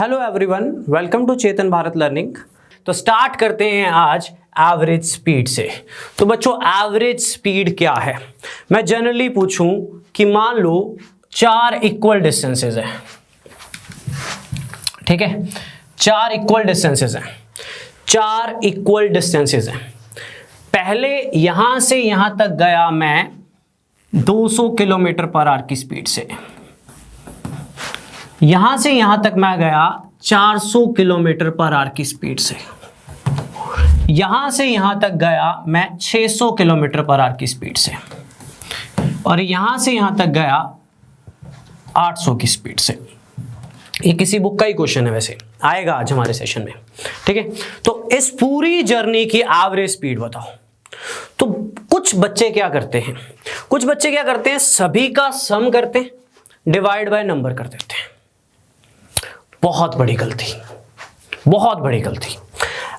Hello everyone, welcome to Chetan Bharat learning. तो start करते हैं आज एवरेज स्पीड से। तो बच्चों, एवरेज स्पीड क्या है? मैं जनरली पूछूं कि मान लो 4 इक्वल डिस्टेंसेस हैं, ठीक है, 4 इक्वल डिस्टेंसेस हैं, 4 इक्वल डिस्टेंसेस हैं। पहले यहां से यहां तक गया मैं 200 किलोमीटर पर आवर की स्पीड से, यहां से यहां तक मैं गया 400 किलोमीटर पर आवर की स्पीड से, यहां से यहां तक गया मैं 600 किलोमीटर पर आवर की स्पीड से, और यहां से यहां तक गया 800 की स्पीड से। ये किसी बुक का ही क्वेश्चन है, वैसे आएगा आज हमारे सेशन में, ठीक है। तो इस पूरी जर्नी की एवरेज स्पीड बताओ। तो कुछ बच्चे क्या करते हैं, सभी का सम करते हैं, डिवाइड बाय नंबर कर देते हैं। बहुत बड़ी गलती।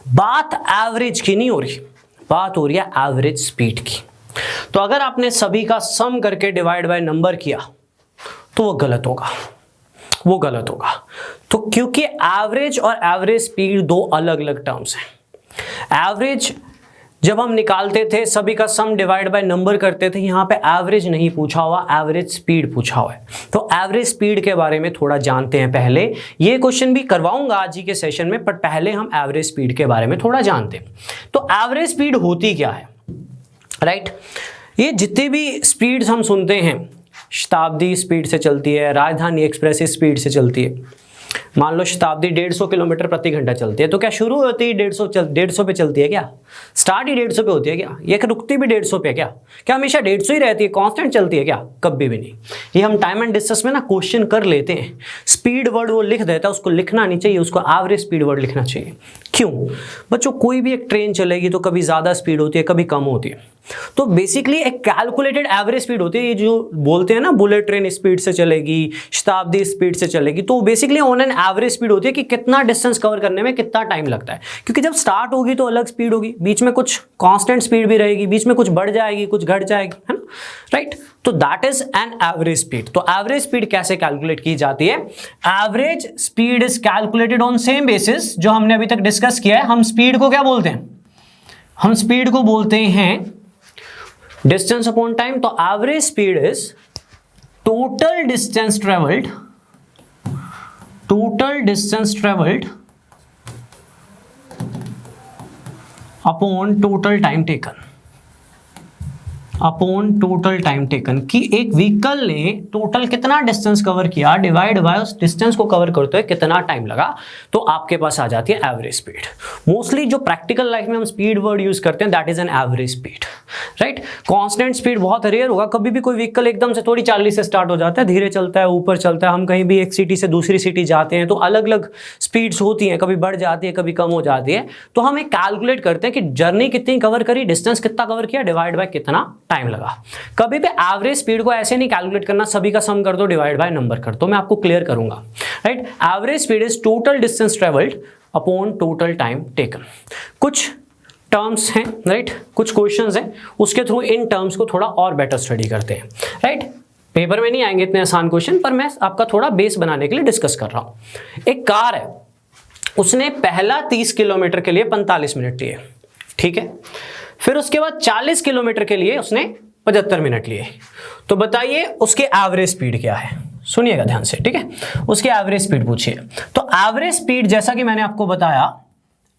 बात एवरेज की नहीं हो रही, बात हो रही है एवरेज स्पीड की। तो अगर आपने सभी का सम करके डिवाइड बाय नंबर किया तो वो गलत होगा। तो क्योंकि एवरेज और एवरेज स्पीड दो अलग अलग टर्म्स हैं। एवरेज जब हम निकालते थे, सभी का सम डिवाइड बाय नंबर करते थे, यहां पे एवरेज नहीं पूछा हुआ, एवरेज स्पीड पूछा हुआ है। तो एवरेज स्पीड के बारे में थोड़ा जानते हैं पहले। ये क्वेश्चन भी करवाऊंगा आज ही के सेशन में, पर पहले हम एवरेज स्पीड के बारे में थोड़ा जानते हैं। तो एवरेज स्पीड होती क्या है, राइट? ये जितनी भी स्पीड्स हम सुनते हैं, शताब्दी स्पीड से चलती है, राजधानी एक्सप्रेस स्पीड से चलती है। मान लो शताब्दी 150 किलोमीटर प्रति घंटा चलती है, तो क्या शुरू होती है 150 पे चलती है क्या? स्टार्ट ही 150 पे होती है क्या? ये रुकती भी 150 पे क्या हमेशा 150 ही रहती है, कांस्टेंट चलती है क्या? कभी भी नहीं। ये हम टाइम एंड डिस्टेंस में ना क्वेश्चन कर लेते हैं, स्पीड वर्ड वो लिख देता है, उसको लिखना नहीं चाहिए, उसको एवरेज स्पीड वर्ड लिखना चाहिए। क्यों बच्चों? कोई भी एक ट्रेन चलेगी तो कभी ज्यादा स्पीड होती है, कभी कम होती है। तो बेसिकली एक कैलकुलेटेड एवरेज स्पीड होती है। ये जो बोलते हैं ना, बुलेट ट्रेन स्पीड से चलेगी, शताब्दी स्पीड से चलेगी, तो basically on an average speed होती है कि कितना डिस्टेंस कवर करने में कितना टाइम लगता है। क्योंकि जब स्टार्ट होगी तो अलग स्पीड होगी, बीच में कुछ कांस्टेंट स्पीड भी रहेगी, बीच में कुछ बढ़ जाएगी, कुछ घट जाएगी, है ना, राइट? तो that is an average speed. तो एवरेज स्पीड कैसे कैलकुलेट की जाती है? Average speed is calculated on same basis जो हमने अभी तक डिस्कस किया है। हम स्पीड को क्या बोलते हैं? हम स्पीड को बोलते हैं डिस्टेंस अपॉन टाइम। तो average speed is total distance travelled upon total time taken, कि एक व्हीकल ने टोटल कितना डिस्टेंस कवर किया डिवाइड बाय उस डिस्टेंस को कवर करते हुए कितना टाइम लगा, तो आपके पास आ जाती है एवरेज स्पीड। मोस्टली जो प्रैक्टिकल लाइफ में हम स्पीड वर्ड यूज करते हैं, that is an average speed, right? Constant speed बहुत रेयर होगा। कभी भी कोई व्हीकल एकदम से थोड़ी 40 से स्टार्ट हो जाता है, धीरे चलता है, ऊपर चलता है। हम कहीं भी एक सिटी से दूसरी सिटी जाते हैं तो अलग अलग स्पीड्स होती हैं, कभी बढ़ जाती है, कभी कम हो जाती है। तो हम एक कैलकुलेट करते हैं कि जर्नी कितनी कवर करी, डिस्टेंस कितना कवर किया, डिवाइड बाय कितना टाइम लगा। कभी भी एवरेज स्पीड को ऐसे नहीं कैलकुलेट करना, सभी का सम कर दो, डिवाइड बाय नंबर कर दो। मैं आपको क्लियर करूंगा, right? Average speed is total distance travelled upon total time taken. कुछ टर्म्स हैं, राइट? कुछ क्वेश्चंस हैं, उसके थ्रू इन टर्म्स को थोड़ा और बेटर स्टडी करते हैं, राइट? पेपर में नहीं आएंगे इतने आसान क्वेश्चन, पर मैं आपका थोड़ा बेस बनाने के लिए डिस्कस कर रहा हूं। एक कार है, उसने पहला 30 किलोमीटर के लिए 45 मिनट लिए, ठीक है। फिर उसके बाद 40 किलोमीटर के लिए उसने 75 मिनट लिए। तो बताइए उसकी एवरेज स्पीड क्या है? सुनिएगा ध्यान से, ठीक है। उसकी एवरेज स्पीड पूछिए। तो एवरेज स्पीड, जैसा कि मैंने आपको बताया,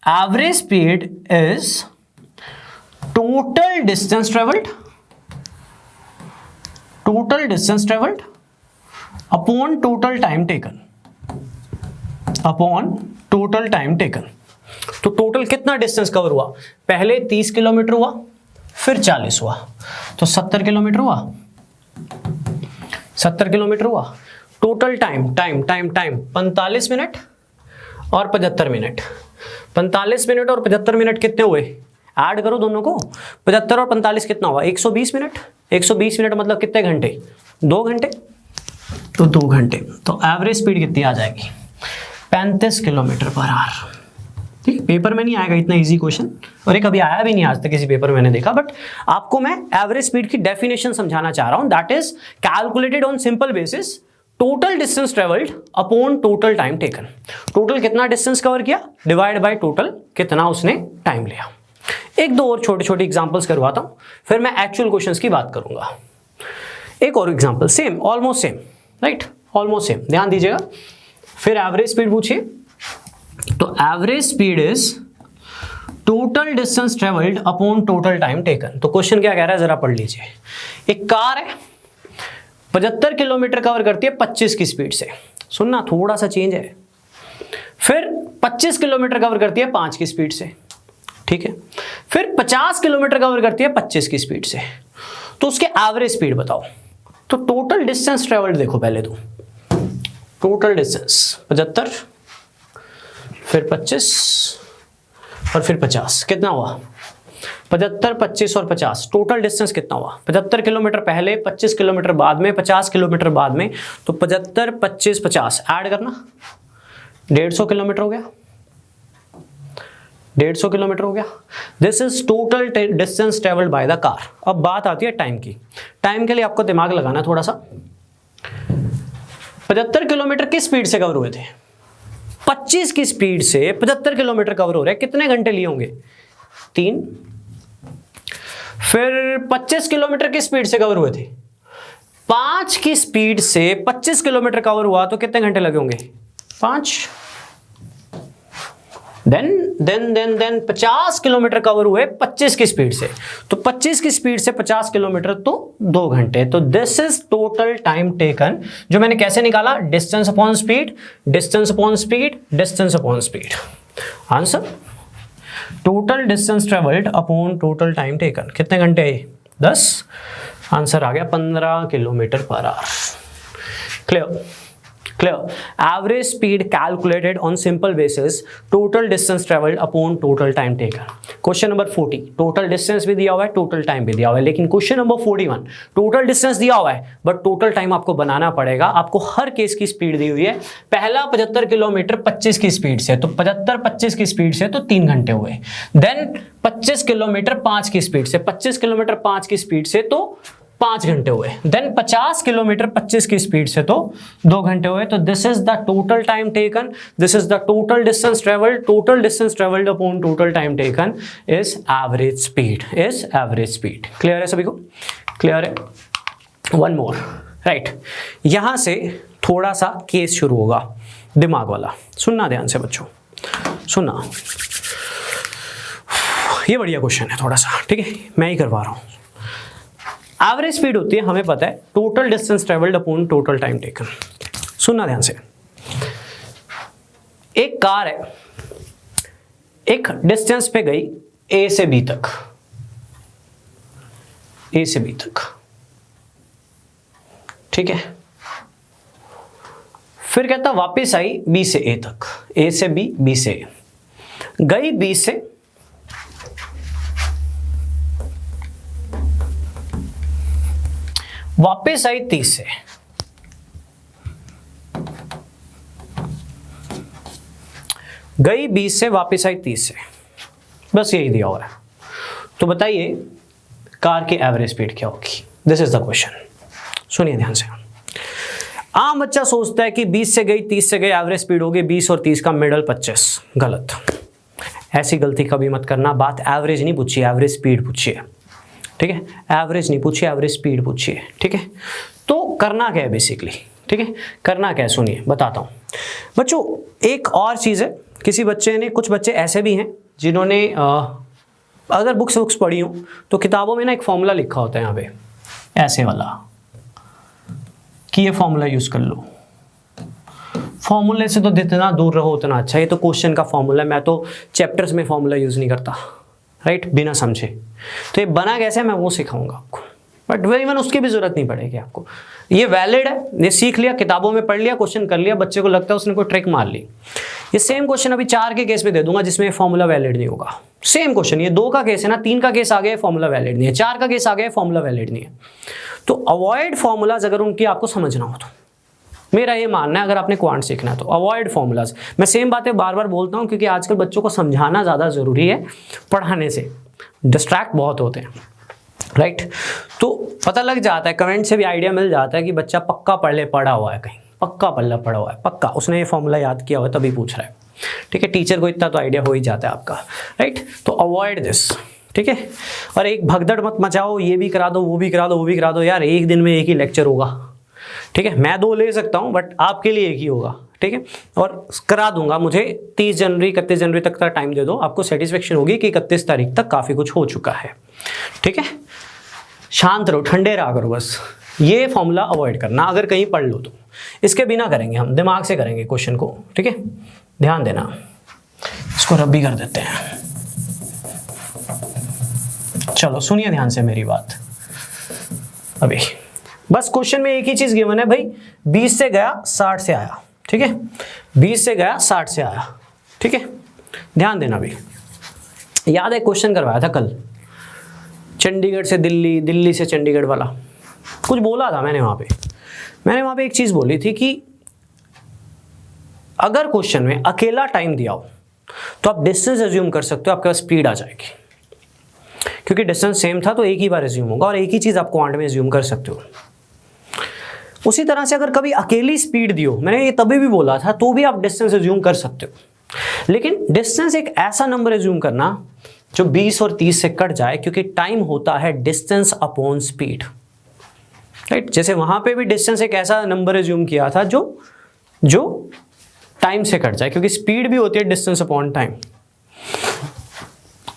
average speed is total distance travelled upon total time taken. तो टोटल कितना डिस्टेंस कवर हुआ? पहले 30 किलोमीटर हुआ, फिर 40 हुआ, तो 70 किलोमीटर हुआ। टोटल टाइम 45 मिनट और 75 मिनट। 45 मिनट और 75 मिनट कितने हुए? ऐड करो दोनों को, 75 और 45 कितना हुआ? 120 मिनट। 120 मिनट मतलब कितने घंटे? 2 घंटे। तो 2 घंटे। तो एवरेज स्पीड कितनी आ जाएगी? 35 किलोमीटर पर आवर। ठीक, पेपर में नहीं आएगा इतना इजी क्वेश्चन, और ये कभी आया भी नहीं आज तक किसी पेपर में मैंने देखा। बट आपको मैं एवरेज स्पीड की डेफिनेशन समझाना चाह रहा हूं, that is calculated on simple basis total distance travelled upon total time taken. Total कितना डिस्टेंस कवर किया डिवाइड बाय टोटल कितना उसने टाइम लिया। एक दो और छोटे छोटे एग्जांपल्स करवाता हूं, फिर मैं एक्चुअल क्वेश्चंस की बात करूंगा। एक और example, same, almost same, right, almost same, ध्यान दीजिएगा। फिर एवरेज स्पीड पूछिए, तो average speed is total distance travelled upon total time taken. तो क्वेश्चन क्या कह रहा है जरा पढ़ लीजिए। एक कार है 75 किलोमीटर कवर करती है 25 की स्पीड से, सुनना थोड़ा सा चेंज है। फिर 25 किलोमीटर कवर करती है 5 की स्पीड से, ठीक है। फिर 50 किलोमीटर कवर करती है 25 की स्पीड से। तो उसके एवरेज स्पीड बताओ। तो टोटल डिस्टेंस ट्रेवल्ड देखो पहले, तो टोटल डिस्टेंस 75 फिर 25 और फिर 50, कितना हुआ 75, 25 और 50, टोटल डिस्टेंस कितना हुआ 75 किलोमीटर पहले, 25 किलोमीटर बाद में, 50 किलोमीटर बाद में। तो 75, 25, 50 ऐड करना 150 किलोमीटर हो गया, 150 किलोमीटर हो गया। This is total distance travelled by the car. अब बात आती है टाइम की। टाइम के लिए आपको दिमाग लगाना थोड़ा सा। 75 किलोमीटर किस स्पीड से कवर हुए थे, 25 की स्पीड से 75 किलोमीटर कवर हो रहे हैं, कितने घंटे लिए होंगे 3। फिर 25 किलोमीटर की स्पीड से कवर हुए थे, 5 की स्पीड से 25 किलोमीटर कवर हुआ तो कितने घंटे लगे होंगे 5। देन 50 किलोमीटर कवर हुए 25 की स्पीड से, तो 25 की स्पीड से 50 किलोमीटर तो 2 घंटे। तो this is total time taken, जो मैंने कैसे निकाला, distance upon speed, distance upon speed, distance upon speed. Answer total distance travelled upon total time taken, कितने घंटे 10। आंसर आ गया 15 kilometre per hour. Clear, clear. Average speed calculated on simple basis, total distance travelled upon total time taken. Question number 40 total distance भी दिया हुआ है, total time भी दिया हुआ है, लेकिन क्वेश्चन नंबर 41 टोटल डिस्टेंस दिया हुआ है बट टोटल टाइम आपको बनाना पड़ेगा। आपको हर केस की स्पीड दी हुई है। पहला 75 किलोमीटर 25 की स्पीड से, तो 75 25 की स्पीड से तो 3 घंटे हुए। देन 25 किलोमीटर 5 की स्पीड से, 25 किलोमीटर 5 की स्पीड से तो 5 घंटे हुए। देन 50 किलोमीटर 25 की स्पीड से तो 2 घंटे हुए। तो this is the total time taken, this is the total distance travelled, total distance travelled upon total time taken is average speed, is average speed. Clear है सभी को, क्लियर है। One more, right. यहां से थोड़ा सा केस शुरू होगा दिमाग वाला, सुनना ध्यान से बच्चों, सुनना। ये बढ़िया क्वेश्चन है थोड़ा सा, ठीक है, मैं ही करवा रहा हूं। एवरेज स्पीड होती है, हमें पता है, total distance travelled upon total time taken. सुनना ध्यान से। एक कार है, एक डिस्टेंस पे गई ए से बी तक, ए से बी तक, ठीक है। फिर कहता वापस आई बी से ए तक, ए से बी, बी से ए, गई बी से वापस आई 30 से, गई 20 से वापस आई 30 से, बस यही दिया हुआ है। तो बताइए कार की एवरेज स्पीड क्या होगी। दिस इज द क्वेश्चन, सुनिए ध्यान से। आम बच्चा सोचता है कि 20 से गई 30 से गई एवरेज स्पीड होगी 20 और 30 का मिडल 25, गलत। ऐसी गलती कभी मत करना। बात एवरेज नहीं पूछिए, एवरेज स्पीड पूछिए, ठीक है। एवरेज नहीं पूछिए, एवरेज स्पीड पूछिए, ठीक है। तो करना क्या है बेसिकली, ठीक है, करना क्या है सुनिए बताता हूं बच्चों। एक और चीज है, किसी बच्चे ने, कुछ बच्चे ऐसे भी हैं जिन्होंने अगर बुक्स पढ़ी हो तो किताबों में ना एक फॉर्मूला लिखा होता है यहाँ पे ऐसे वाला, कि ये फॉर्मूला यूज कर लो। फॉर्मूले से तो जितना दूर रहो उतना अच्छा। ये तो क्वेश्चन का फॉर्मूला है, मैं तो चैप्टर्स में फॉर्मूला यूज नहीं करता, राइट, बिना समझे। तो ये बना कैसे मैं वो सिखाऊंगा आपको, बट इवन उसकी भी जरूरत नहीं पड़ेगी आपको। ये वैलिड है, ये सीख लिया, किताबों में पढ़ लिया, क्वेश्चन कर लिया, बच्चे को लगता है उसने कोई ट्रिक मार ली। ये सेम क्वेश्चन अभी 4 के केस में दे दूंगा जिसमें फॉर्मूला वैलिड नहीं होगा। सेम क्वेश्चन, ये 2 का केस है ना, 3 का केस आ गया फॉर्मूला वैलिड नहीं है, 4 का केस आ गया फॉर्मूला वैलिड नहीं है। तो अवॉइड फॉर्मूलाज अगर उनकी आपको समझना हो तो, मेरा ये मानना है, अगर आपने क्वांट सीखना है तो अवॉइड फॉर्मूलाज। मैं सेम बातें बार बार बोलता हूँ क्योंकि आजकल बच्चों को समझाना ज़्यादा ज़रूरी है, पढ़ाने से डिस्ट्रैक्ट बहुत होते हैं, राइट। तो पता लग जाता है, कमेंट से भी आइडिया मिल जाता है कि बच्चा पक्का पढ़ा हुआ है कहीं। पक्का पल्ला पड़ा हुआ है, पक्का उसने ये फॉर्मूला याद किया हुआ है तभी पूछ रहा है, ठीक है। टीचर को इतना तो आइडिया हो ही जाता है आपका, राइट। तो अवॉइड दिस, ठीक है। और एक भगदड़ मत मचाओ, ये भी करा दो, वो भी करा दो, वो भी करा दो। यार एक दिन में एक ही लेक्चर होगा, ठीक है। मैं 2 ले सकता हूँ बट आपके लिए एक ही होगा, ठीक है। और करा दूंगा, मुझे 30 जनवरी 31 जनवरी तक का टाइम दे दो, आपको सेटिस्फेक्शन होगी कि 31 तारीख तक काफ़ी कुछ हो चुका है, ठीक है। शांत रहो, ठंडे रहा करो बस, ये फॉर्मूला अवॉइड करना अगर कहीं पढ़ लो तो। इसके बिना करेंगे हम, दिमाग से करेंगे क्वेश्चन को, ठीक है। ध्यान देना, इसको रब भी कर देते हैं। चलो सुनिए ध्यान से मेरी बात। अभी बस क्वेश्चन में एक ही चीज गिवन है भाई, 20 से गया 60 से आया, ठीक है। 20 से गया 60 से आया, ठीक है। ध्यान देना भी, याद है क्वेश्चन करवाया था कल, चंडीगढ़ से दिल्ली, दिल्ली से चंडीगढ़ वाला कुछ बोला था मैंने वहां पे एक चीज बोली थी कि अगर क्वेश्चन में अकेला टाइम दिया हो तो आप डिस्टेंस एज्यूम कर सकते हो, आपके पास स्पीड आ जाएगी, क्योंकि डिस्टेंस सेम था तो एक ही बार एज्यूम होगा और एक ही चीज आप क्वांट में एज्यूम कर सकते हो। उसी तरह से अगर कभी अकेली स्पीड दी हो, मैंने ये तभी भी बोला था, तो भी आप डिस्टेंस एज्यूम कर सकते हो। लेकिन डिस्टेंस एक ऐसा नंबर एज्यूम करना जो 20 और 30 से कट जाए, क्योंकि टाइम होता है डिस्टेंस अपॉन स्पीड, राइट। जैसे वहां पे भी डिस्टेंस एक ऐसा नंबर एज्यूम किया था जो टाइम से कट जाए, क्योंकि स्पीड भी होती है डिस्टेंस अपॉन टाइम।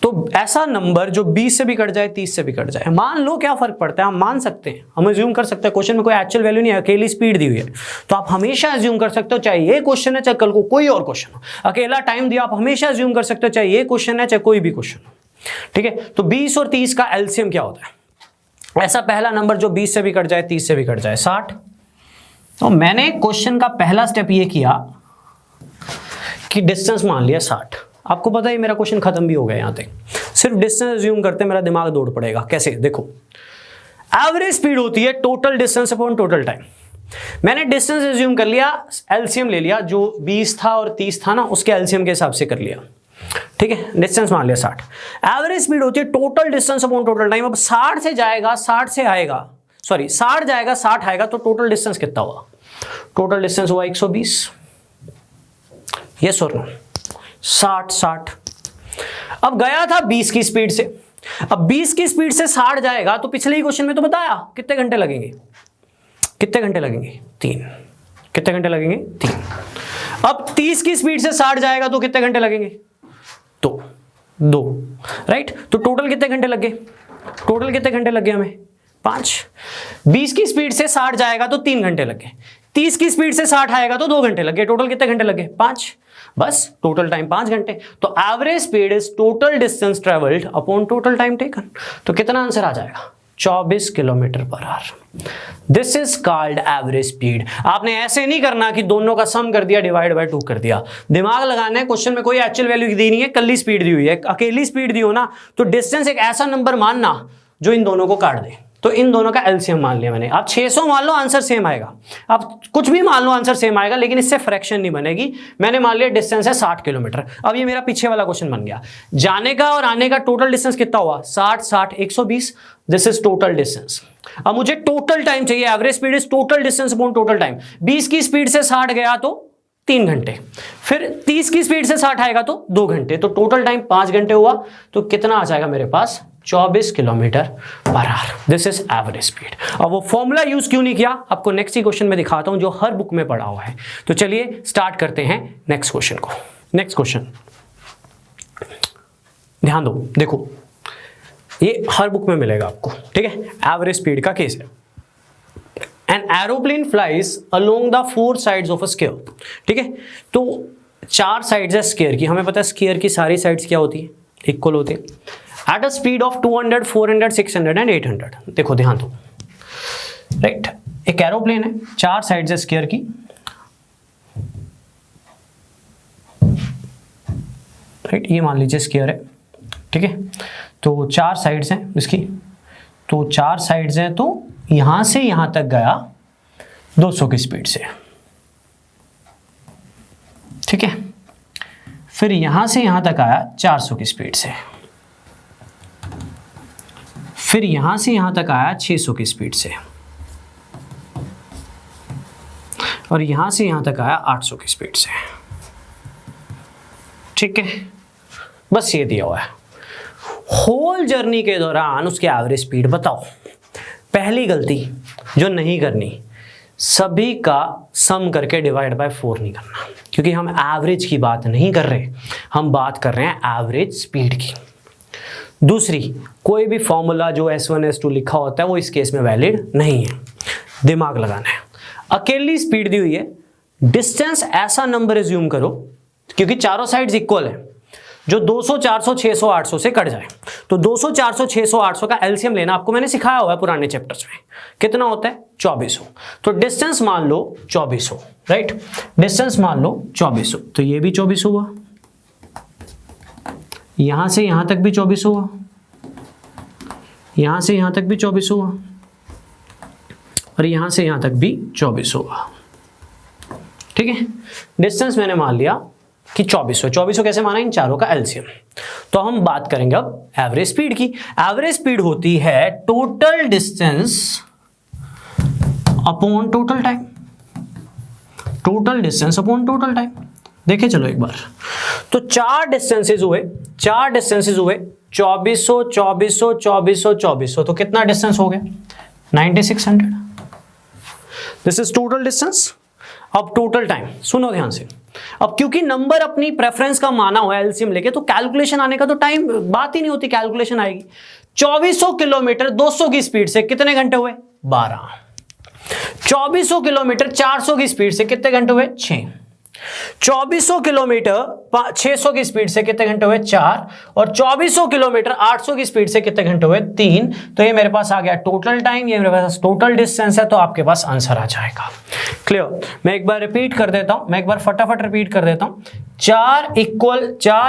तो ऐसा नंबर जो 20 से भी कट जाए, 30 से भी कट जाए, मान लो क्या फर्क पड़ता है, हम मान सकते हैं, हम एज्यूम कर सकते हैं। क्वेश्चन में कोई एक्चुअल वैल्यू नहीं है, अकेली स्पीड दी हुई है, तो आप हमेशा एज्यूम कर सकते हो, चाहे ये क्वेश्चन है चाहे कल को कोई और क्वेश्चन हो। अकेला टाइम दिया, आप हमेशा एज्यूम कर सकते हो, चाहे ये क्वेश्चन है चाहे कोई भी क्वेश्चन हो, ठीक है। तो 20 और 30 का एलसीएम क्या होता है? ऐसा पहला नंबर जो 20 से भी कट जाए, 30 से भी कट जाए, 60। तो मैंने क्वेश्चन का पहला स्टेप ये किया कि डिस्टेंस मान लिया 60। आपको पता है मेरा क्वेश्चन खत्म भी हो गया, यहां तक सिर्फ डिस्टेंस एज्यूम करते मेरा दिमाग दौड़ पड़ेगा। कैसे? देखो, एवरेज स्पीड होती है total distance upon total time. मैंने डिस्टेंस एज्यूम कर लिया, एलसीएम ले लिया, जो 20 था और 30 था ना, उसके एलसीएम के हिसाब से कर लिया, ठीक है। डिस्टेंस मान लिया 60। एवरेज स्पीड होती है total distance upon total time. अब 60 से जाएगा, 60 से आएगा, सॉरी 60 जाएगा 60 आएगा, तो टोटल डिस्टेंस कितना हुआ? टोटल डिस्टेंस हुआ 120। यस और नो? 60। अब गया था 20 की स्पीड से, अब 20 की स्पीड से 60 जाएगा, तो पिछले ही क्वेश्चन में तो बताया कितने घंटे लगेंगे, कितने घंटे लगेंगे? 3। कितने घंटे लगेंगे? 3। अब 30 की स्पीड से 60 जाएगा तो कितने घंटे लगेंगे? 2, राइट। तो टोटल कितने घंटे लगे? टोटल कितने घंटे लगे हमें? 5। 20 की स्पीड से 60 जाएगा तो 3 घंटे लगे, 30 की स्पीड से 60 आएगा तो 2 घंटे लगे, टोटल कितने घंटे लगे? 5। बस टोटल टाइम 5 घंटे। तो average speed is total distance travelled upon total time taken. तो कितना आंसर आ जाएगा? 24 kilometre per hour. This is called average speed. आपने ऐसे नहीं करना कि दोनों का सम कर दिया, डिवाइड बाय 2 कर दिया। दिमाग लगाना है, क्वेश्चन में कोई एक्चुअल वैल्यू दी नहीं है, कल्ली स्पीड दी हुई है। अकेली स्पीड दी हो ना, तो डिस्टेंस एक ऐसा नंबर मानना जो इन दोनों को काट दे। तो इन दोनों का एलसीएम मान लिया मैंने। आप 600 मान लो, आंसर सेम आएगा। आप कुछ भी मान लो, आंसर सेम आएगा, लेकिन इससे फ्रैक्शन नहीं बनेगी। मैंने मान लिया डिस्टेंस है 60 किलोमीटर। अब ये मेरा पीछे वाला क्वेश्चन बन गया, जाने का और आने का टोटल डिस्टेंस कितना हुआ? 60 120। This is total distance. अब मुझे टोटल टाइम चाहिए। Average speed is total distance upon total time. 20 की स्पीड से 60 गया तो 3 घंटे, फिर 30 की स्पीड से 60 आएगा तो 2 घंटे, तो टोटल टाइम 5 घंटे हुआ। तो कितना आ जाएगा मेरे पास? 24 kilometre per hour. This is average speed. अब वो फॉर्मूला यूज क्यों नहीं किया, आपको नेक्स्ट ही क्वेश्चन में दिखाता हूं, जो हर बुक में पढ़ा हुआ है। तो चलिए स्टार्ट करते हैं नेक्स्ट क्वेश्चन को। नेक्स्ट क्वेश्चन ध्यान दो, देखो ये हर बुक में मिलेगा आपको, ठीक है। एवरेज स्पीड का केस है। An aeroplane flies along the 4 sides of a square, ठीक है। तो 4 साइड्स है स्क्वायर की, हमें पता है स्क्वायर की सारी साइड्स क्या होती है? इक्वल होती है। At a speed of 200, 400, 600 and 800। देखो ध्यान दो, राइट। एक एरोप्लेन है, 4 साइड्स है स्क्वायर की, राइट। ये मान लीजिए स्क्वायर है, ठीक है। तो 4 साइड्स हैं इसकी, तो 4 साइड्स हैं, तो यहां से यहां तक गया 200 की स्पीड से, ठीक है। फिर यहां से यहां तक आया 400 की स्पीड से, फिर यहां से यहां तक आया 600 की स्पीड से। और यहां से यहां तक आया 800 की स्पीड से। ठीक है, बस ये दिया हुआ है। होल जर्नी के दौरान उसकी एवरेज स्पीड बताओ। पहली गलती जो नहीं करनी, सभी का सम करके डिवाइड बाय 4 नहीं करना, क्योंकि हम एवरेज की बात नहीं कर रहे, हम बात कर रहे हैं एवरेज स्पीड की। दूसरी, कोई भी फॉर्मूला जो S1 S2 लिखा होता है वो इस केस में वैलिड नहीं है, दिमाग लगाना है। अकेली स्पीड दी हुई है, डिस्टेंस ऐसा नंबर एज्यूम करो, क्योंकि चारों साइड्स इक्वल है, जो 200 400 600 800 से कट जाए। तो 200 400 600 800 का एलसीएम लेना आपको मैंने सिखाया हुआ है पुराने चैप्टर्स में। कितना होता है? 2400। तो डिस्टेंस मान लो 2400, राइट? डिस्टेंस मान लो 2400, तो ये भी 2400 हुआ, यहां से यहां तक भी 2400 हुआ, यहां से यहां तक भी 2400 हुआ, और यहां से यहां तक भी 2400 हुआ। ठीक है, डिस्टेंस मैंने मान लिया कि 2400। 2400 कैसे माना? इन चारों का एलसीएम। तो हम बात करेंगे अब एवरेज स्पीड की। एवरेज स्पीड होती है total distance upon total time. Total distance upon total time. देखे चलो एक बार, तो चार डिस्टेंसेस हुए 2400 2400 2400 2400, तो कितना डिस्टेंस हो गया? 9600। This is total distance. अब टोटल टाइम सुनो ध्यान से। अब क्योंकि नंबर अपनी प्रेफरेंस का माना हुआ है एलसीएम लेके, तो कैलकुलेशन आने का तो टाइम बात ही नहीं होती, कैलकुलेशन आएगी। 2400 किलोमीटर 200 की स्पीड से कितने घंटे हुए? 12। 2400 किलोमीटर 400 की स्पीड से कितने घंटे हुए? 6। 2400 किलोमीटर 600 की स्पीड से कितने घंटे हुए? 4। और 2400 किलोमीटर 800 की स्पीड से कितने घंटे हुए? 3। तो ये मेरे पास आ गया टोटल टाइम, ये मेरे पास टोटल डिस्टेंस है, तो आपके पास आंसर आ जाएगा। क्लियर? मैं एक बार रिपीट कर देता हूं, मैं एक बार फटाफट रिपीट कर देता हूं। चार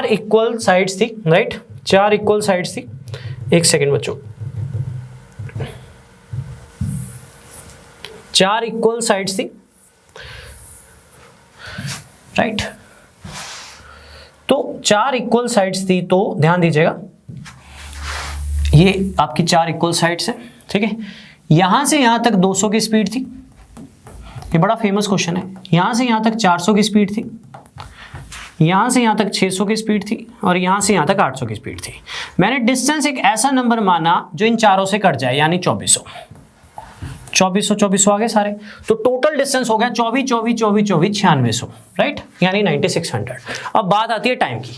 इक्वल साइड्स थी, राइट? 4 इक्वल साइड्स थी। एक सेकेंड बच्चों, 4 इक्वल साइड्स थी, राइट? तो 4 इक्वल साइड्स थी, तो ध्यान दीजिएगा, ये आपकी 4 इक्वल साइड्स है, ठीक है? यहां से यहां तक 200 की स्पीड थी, ये बड़ा फेमस क्वेश्चन है। यहां से यहां तक 400 की स्पीड थी, यहां से यहां तक 600 की स्पीड थी, और यहां से यहां तक 800 की स्पीड थी। मैंने डिस्टेंस एक ऐसा नंबर माना जो इन चारों से कट जाए, यानी 2400। 2400 आ गए सारे, तो टोटल डिस्टेंस हो गया 9600, राइट? यानी 9600। अब बात आती है टाइम की।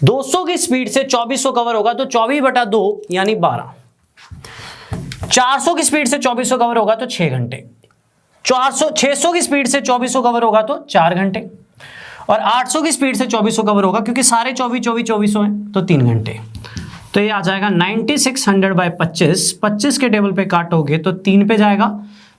200 की स्पीड से 2400 कवर होगा तो 24/2 यानी 12। 400 की स्पीड से 2400 कवर होगा तो 6 घंटे। 600 की स्पीड से 2400 कवर होगा तो 4 घंटे, और 800 की स्पीड से 2400 कवर होगा, क्योंकि सारे 2400 हैं, तो 3 घंटे। तो ये आ जाएगा 9600/25। 25 के टेबल पे काटोगे तो 3 पे जाएगा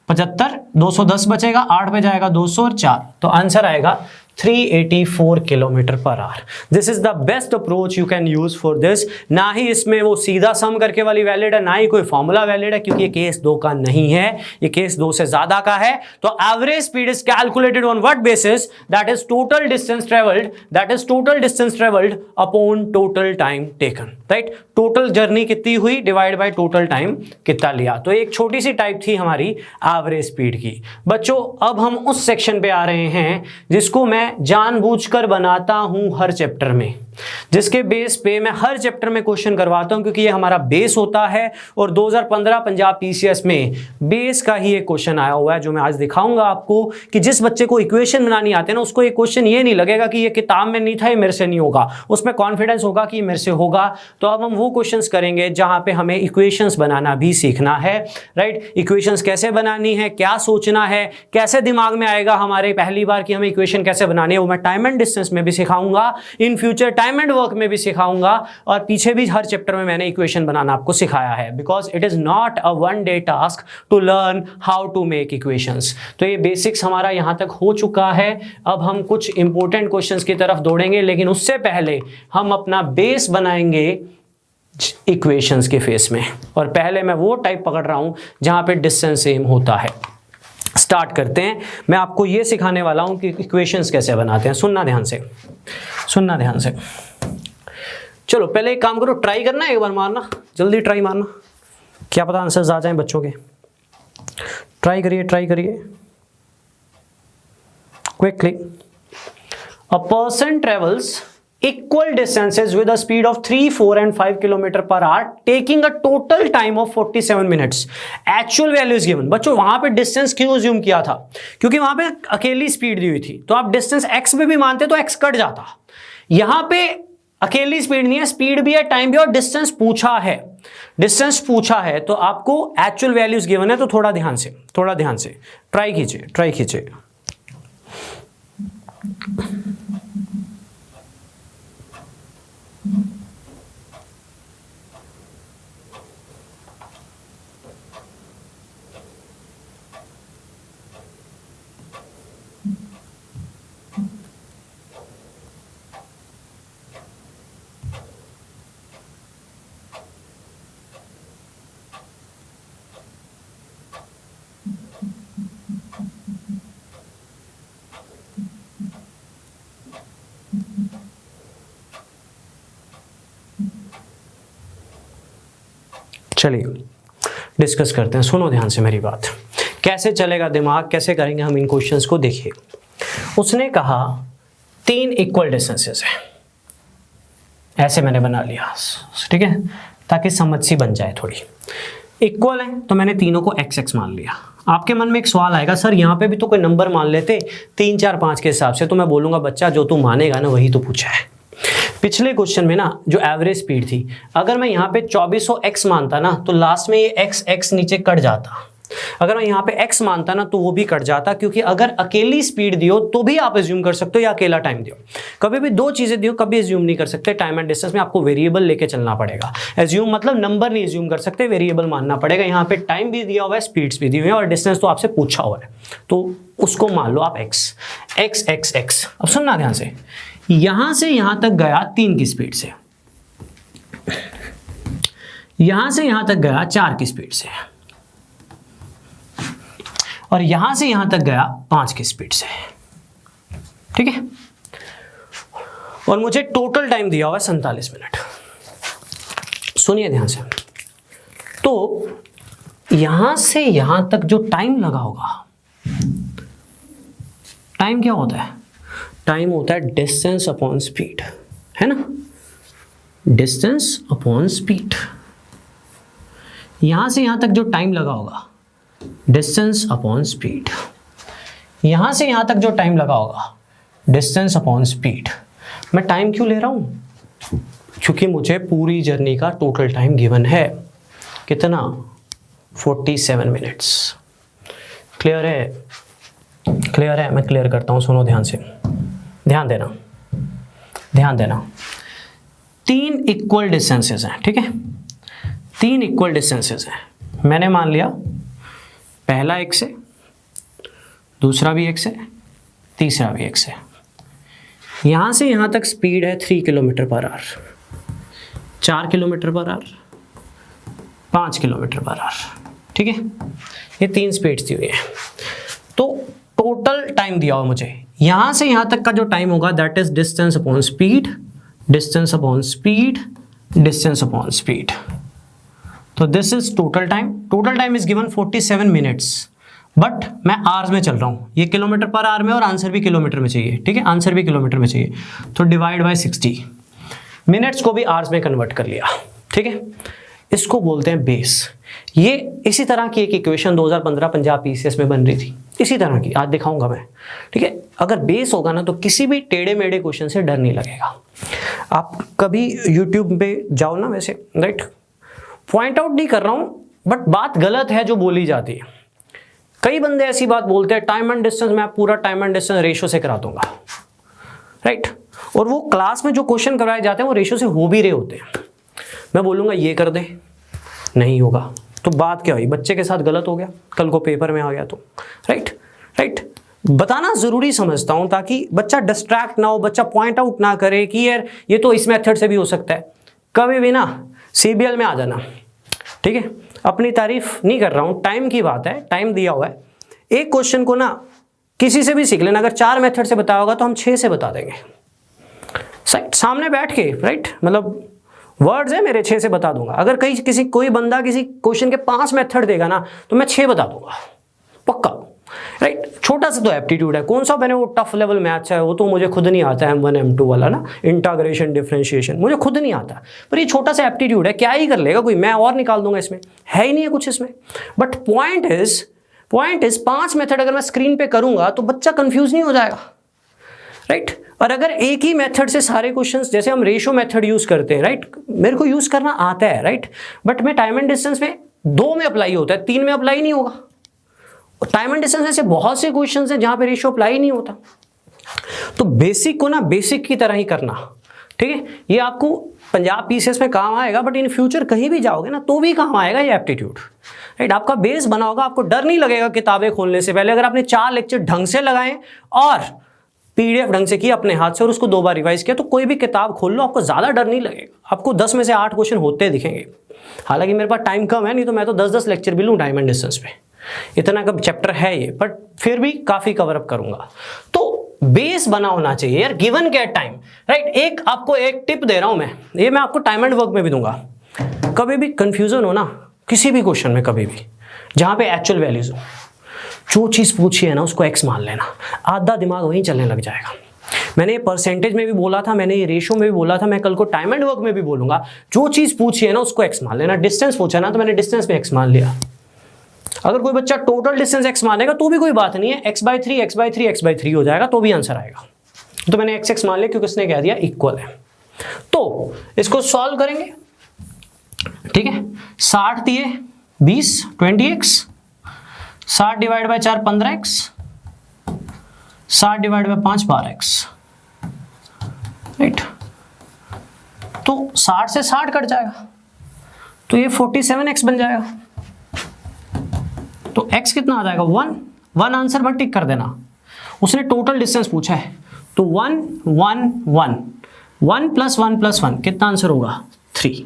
75, 210 बचेगा, 8 पे जाएगा 200 और 4, तो आंसर आएगा 384 kilometre per hour. This is the best approach you can use for this. ना ही इसमें वो सीधा सम करके वाली वैलिड है, ना ही कोई फॉर्मूला वैलिड है, क्योंकि ये केस 2 का नहीं है, ये केस 2 से ज्यादा का है। तो average speed is calculated on what basis? That is total distance travelled upon total time taken, right? Total journey कितनी हुई डिवाइड बाय टोटल टाइम कितना लिया। तो एक छोटी सी टाइप थी हमारी एवरेज स्पीड की। बच्चों अब हम उस सेक्शन पे आ रहे हैं जिसको मैं जानबूझकर बनाता हूं हर चैप्टर में, जिसके बेस पे मैं हर चैप्टर में क्वेश्चन करवाता हूं, क्योंकि ये हमारा बेस होता है। और 2015 पंजाब पीसीएस में बेस का ही एक क्वेश्चन आया हुआ है, जो मैं आज दिखाऊंगा आपको, कि जिस बच्चे को इक्वेशन बनानी आते हैं ना, उसको ये क्वेश्चन ये नहीं लगेगा कि ये किताब में नहीं था, ये मेरे से नहीं होगा, उसमें कॉन्फिडेंस होगा कि मेरे से होगा। तो अब हम वो क्वेश्चंस करेंगे जहां पे हमें इक्वेशंस बनाना भी सीखना है, राइट? इक्वेशंस कैसे बनानी है, क्या सोचना है, कैसे दिमाग में आएगा हमारे पहली बार कि हमें इक्वेशन कैसे बनानी है, वो मैं टाइम एंड डिस्टेंस में भी सिखाऊंगा, in future time and work में भी सिखाऊंगा, और पीछे भी हर चैप्टर में मैंने इक्वेशन बनाना आपको सिखाया है, because it is not a one day task to learn how to make equations. तो ये बेसिक्स हमारा यहां तक हो चुका है। अब हम कुछ इंपॉर्टेंट क्वेश्चंस की तरफ दौड़ेंगे, लेकिन उससे पहले हम अपना बेस बनाएंगे इक्वेशंस के फेस में। और पहले मैं वो टाइप पकड़ रहा हूं जहां पे डिस्टेंस सेम होता है। स्टार्ट करते हैं। मैं आपको ये सिखाने वाला हूं कि इक्वेशंस कैसे बनाते हैं। सुनना ध्यान से, सुनना ध्यान से। चलो पहले एक काम करो, ट्राई करना, एक बार मारना, जल्दी ट्राई मारना, क्या पता आंसर्स आ जाएं बच्चों के। ट्राई करिए, ट्राई करिए। Quickly, a person travels equal distances with a speed of 3, 4 and 5 km per hour taking a total time of 47 minutes. Actual value is given. बच्चों वहां पे डिस्टेंस क्यों assume किया था? क्योंकि वहां पे अकेली स्पीड दी हुई थी, तो आप डिस्टेंस x पे भी मानते तो x कट जाता। यहां पे अकेली स्पीड नहीं है, स्पीड भी है, टाइम भी, और डिस्टेंस पूछा है। डिस्टेंस पूछा है तो आपको एक्चुअल वैल्यूज गिवन है, तो थोड़ा ध्यान से ट्राई कीजिए। चलिए डिस्कस करते हैं, सुनो ध्यान से मेरी बात। कैसे चलेगा दिमाग, कैसे करेंगे हम इन क्वेश्चंस को, देखिए। उसने कहा 3 इक्वल डिस्टेंसेस है, ऐसे मैंने बना लिया, ठीक है, ताकि समझ सी बन जाए थोड़ी। इक्वल है तो मैंने तीनों को एक्स एक्स मान लिया। आपके मन में एक सवाल आएगा, सर यहाँ पे भी तो कोई नंबर मान लेते 3, 4, 5 के हिसाब से, तो मैं बोलूँगा बच्चा जो तू मानेगा ना वही तो पूछा है। पिछले क्वेश्चन में ना जो एवरेज स्पीड थी, अगर मैं यहाँ पे 2400 x मानता ना तो लास्ट में ये x नीचे कट जाता। अगर मैं यहाँ पे x मानता ना तो वो भी कट जाता, क्योंकि अगर अकेली स्पीड दियो तो भी आप एज्यूम कर सकते हो या अकेला टाइम दियो। कभी भी दो चीजें दियो कभी एज्यूम नहीं कर सकते। टाइम एंड डिस्टेंस में आपको वेरिएबल लेके चलना पड़ेगा। एज्यूम मतलब नंबर नहीं एज्यूम कर सकते, वेरिएबल मानना पड़ेगा। यहाँ पे टाइम भी दिया हुआ है, स्पीड्स भी दी हुई है, और डिस्टेंस तो आपसे पूछा हुआ है, तो उसको मान लो आप x। अब सुनना ध्यान से, यहां से यहां तक गया 3 की स्पीड से, यहां से यहां तक गया 4 की स्पीड से, और यहां से यहां तक गया 5 की स्पीड से, ठीक है। और मुझे टोटल टाइम दिया हुआ है 47 मिनट। सुनिए ध्यान से, तो यहां से यहां तक जो टाइम लगा होगा, टाइम क्या होता है? टाइम होता है डिस्टेंस अपॉन स्पीड, है ना, डिस्टेंस अपॉन स्पीड। यहां से यहां तक जो टाइम लगा होगा, डिस्टेंस अपॉन स्पीड। यहां से यहां तक जो टाइम लगा होगा, डिस्टेंस अपॉन स्पीड। मैं टाइम क्यों ले रहा हूं? क्योंकि मुझे पूरी जर्नी का टोटल टाइम गिवन है, कितना? 47 मिनट्स। क्लियर है? क्लियर है? मैं क्लियर करता हूं, सुनो ध्यान से, ध्यान देना। 3 इक्वल डिस्टेंसेस हैं, ठीक है, 3 इक्वल डिस्टेंसेस हैं। मैंने मान लिया पहला x है, दूसरा भी x है, तीसरा भी x है। यहां से यहां तक स्पीड है 3 kilometre per hour, 4 kilometre per hour, 5 kilometre per hour, ठीक है। ये 3 स्पीड्स दी हुई है। तो टोटल टाइम दिया हुआ मुझे, यहां से यहां तक का जो टाइम होगा that is distance upon speed, distance upon speed, distance upon speed. तो this is total time. Total time is given 47 minutes, but मैं आवर्स में चल रहा हूं। ये किलोमीटर पर आवर में और आंसर भी किलोमीटर में चाहिए, ठीक है, आंसर भी किलोमीटर में चाहिए। तो डिवाइड बाय 60, मिनट्स को भी आवर्स में कन्वर्ट कर लिया, ठीक है। इसको बोलते हैं बेस। ये इसी तरह की एक इक्वेशन 2015 पंजाब पीसीएस में बन रही थी, इसी तरह की, आज दिखाऊंगा मैं, ठीक है। अगर बेस होगा ना तो किसी भी टेढ़े मेढ़े क्वेश्चन से डर नहीं लगेगा। आप कभी यूट्यूब पे जाओ ना, वैसे राइट, पॉइंट आउट नहीं कर रहा हूं, बट बात गलत है जो बोली जाती है। कई बंदे ऐसी बात बोलते हैं, टाइम एंड डिस्टेंस मैं पूरा टाइम एंड डिस्टेंस रेशो से करा दूंगा, राइट, और वो क्लास में जो क्वेश्चन करवाए जाते हैं वो रेशो से हो भी रहे होते हैं। मैं बोलूंगा ये कर दे, नहीं होगा, तो बात क्या हुई? बच्चे के साथ गलत हो गया, कल को पेपर में आ गया तो, राइट। बताना जरूरी समझता हूं ताकि बच्चा डिस्ट्रैक्ट ना हो, बच्चा पॉइंट आउट ना करे कि यार ये तो इस मेथड से भी हो सकता है। कभी भी ना सीबीएल में आ जाना, ठीक है। अपनी तारीफ नहीं कर रहा हूं, टाइम की बात है, टाइम दिया हुआ है। एक क्वेश्चन को ना किसी से भी सीख लेना, अगर 4 मेथड से बताया होगा तो हम 6 से बता देंगे, सामने बैठ के, राइट, मतलब वर्ड्स है मेरे, 6 से बता दूंगा। अगर कोई बंदा किसी क्वेश्चन के 5 मेथड देगा ना तो मैं 6 बता दूंगा, पक्का। राइट। छोटा सा तो एप्टीट्यूड है, कौन सा मैंने वो टफ लेवल मैथ्स है, वो तो मुझे खुद नहीं आता है, M1 M2 वाला ना, इंटीग्रेशन डिफरेंशिएशन मुझे खुद नहीं आता, पर ये छोटा सा एप्टीट्यूड है, क्या ही कर लेगा कोई, मैं और निकाल दूंगा, इसमें है ही नहीं है कुछ इसमें। बट पॉइंट इज 5 मेथड अगर मैं स्क्रीन पे करूंगा तो बच्चा कंफ्यूज नहीं हो जाएगा, राइट। और अगर एक ही मेथड से सारे क्वेश्चंस, जैसे हम रेशियो मेथड यूज करते हैं, राइट, मेरे को यूज करना आता है, राइट, बट मैं टाइम एंड डिस्टेंस में 2 में अप्लाई होता है, 3 में अप्लाई नहीं होगा। टाइम एंड डिस्टेंस ऐसे बहुत से क्वेश्चंस हैं जहां पे रेशियो अप्लाई नहीं होता। तो बेसिक को ना बेसिक की तरह ही करना, ठीक है। ये आपको पंजाब पीसीएस में काम आएगा, बट इन फ्यूचर कहीं भी जाओगे ना तो भी काम आएगा ये एप्टीट्यूड, राइट। आपका बेस बना होगा, आपको डर नहीं लगेगा किताबें खोलने से पहले। अगर आपने 4 लेक्चर ढंग से लगाए और पीडीएफ ढंग से किया अपने हाथ से और उसको 2 बार रिवाइज किया, तो कोई भी किताब खोल लो, आपको ज्यादा डर नहीं लगेगा। आपको 10 में से 8 क्वेश्चन होते दिखेंगे। हालांकि मेरे पास टाइम कम है, नहीं तो मैं तो 10-10 लेक्चर भी लूँ टाइम एंड डिस्टेंस पे, इतना कब चैप्टर है ये, बट फिर भी काफी कवर अप करूंगा। तो बेस बना होना चाहिए यार, गिवन क्या टाइम, राइट। एक आपको एक टिप दे रहा हूं मैं, ये मैं आपको टाइम एंड वर्क में भी दूंगा। कभी भी कंफ्यूजन हो ना किसी भी क्वेश्चन में, कभी भी जहां पे एक्चुअल वैल्यूज हो, जो चीज पूछी है ना उसको एक्स मान लेना, आधा दिमाग वहीं चलने लग जाएगा। मैंने ये परसेंटेज में भी बोला था, मैंने ये रेशियो में भी बोला था, मैं कल को टाइम एंड वर्क में भी बोलूंगा। जो चीज पूछी है ना उसको एक्स मान लेना। डिस्टेंस पूछा ना तो मैंने डिस्टेंस पे एक्स मान लिया। अगर कोई बच्चा टोटल डिस्टेंस x मानेगा तो भी कोई बात नहीं है, x/3 हो जाएगा तो भी आंसर आएगा। तो मैंने x मान लिया क्योंकि उसने कह दिया इक्वल है। तो इसको सॉल्व करेंगे, ठीक है। 60 दिए 20 20x, 60 divide by 4 15x, 60 divide by 5 12x, right. तो 60 से 60 कट जाएगा तो ये 47x बन जाएगा। तो x कितना आ जाएगा 1 आंसर मत टिक कर देना। उसने टोटल डिस्टेंस पूछा है तो 1 1 1 1 + 1 + 1 कितना आंसर होगा 3।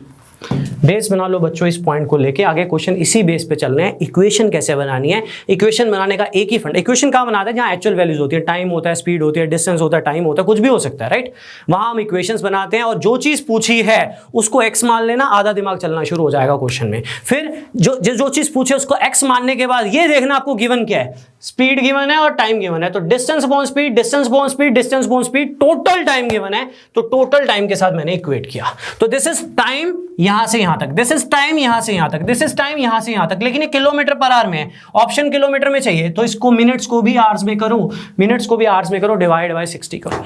बेस बना लो बच्चों इस पॉइंट को लेके। आगे क्वेश्चन इसी बेस पे चलने हैं। इक्वेशन कैसे बनानी है, इक्वेशन बनाने का एक ही फंड। इक्वेशन कहाँ बनाते हैं, जहाँ एक्चुअल वैल्यूज होती है, टाइम होता है, स्पीड होती है, डिस्टेंस होता है, टाइम होता है, कुछ भी हो सकता है, राइट। वहां हम इक्वेशंस बनाते हैं और जो चीज पूछी है उसको एक्स मान लेना, आधा दिमाग चलना शुरू हो जाएगा क्वेश्चन में। फिर जो चीज पूछे उसको एक्स मानने के बाद ये देखना आपको गिवन क्या है, स्पीड गिवन है और टाइम गिवन है। तो distance upon speed, distance upon speed, distance upon speed, total time given है तो टोटल टाइम के साथ मैंने इक्वेट किया। तो दिस इज टाइम यहां से यहां तक, दिस इज टाइम यहां से यहां तक, दिस इज टाइम यहां से यहां तक, लेकिन ये किलोमीटर पर आवर में है, ऑप्शन किलोमीटर में चाहिए तो इसको मिनट्स को भी आवर्स में करो, मिनट्स को भी आवर्स में करो, डिवाइड बाय 60 करो।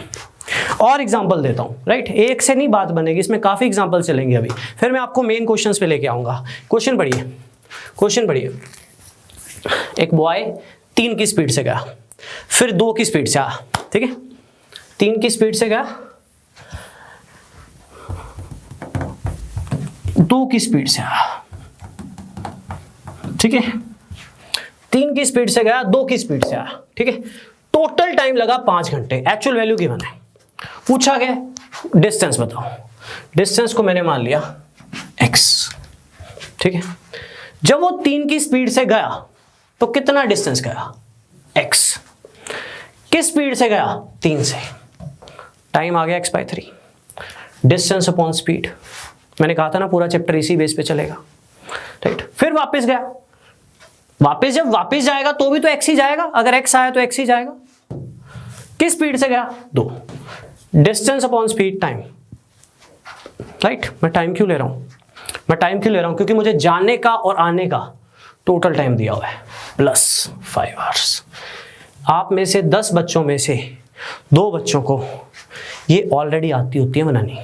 और एग्जांपल देता हूं, राइट। एक से नहीं बात बनेगी, इसमें काफी एग्जांपल चलेंगे अभी, फिर मैं आपको मेन क्वेश्चंस पे लेके आऊंगा। क्वेश्चन पढ़िए। एक बॉय 3 की स्पीड से गया, फिर 2 की स्पीड से आया, ठीक है। 3 की स्पीड से गया, 2 की स्पीड से आया, ठीक है। 3 की स्पीड से गया, 2 की स्पीड से आया, ठीक है। टोटल टाइम लगा 5 घंटे। एक्चुअल वैल्यू गिवन है, पूछा गया डिस्टेंस बताओ। डिस्टेंस को मैंने मान लिया x, ठीक है। जब वो 3 की स्पीड से गया तो कितना डिस्टेंस गया x, किस स्पीड से गया 3 से, टाइम आ गया x/3, डिस्टेंस अपॉन स्पीड। मैंने कहा था ना पूरा चैप्टर इसी बेस पे चलेगा, राइट। फिर वापस गया, जब वापस जाएगा तो भी तो x ही जाएगा, अगर x आया तो x ही जाएगा। किस स्पीड से गया 2, distance upon speed time, right. मैं टाइम क्यों ले रहा हूं, क्योंकि मुझे जाने का और आने का टोटल टाइम दिया हुआ है +5 आवर्स। आप में से 10 बच्चों में से 2 बच्चों को ये ऑलरेडी आती होती है बनानी,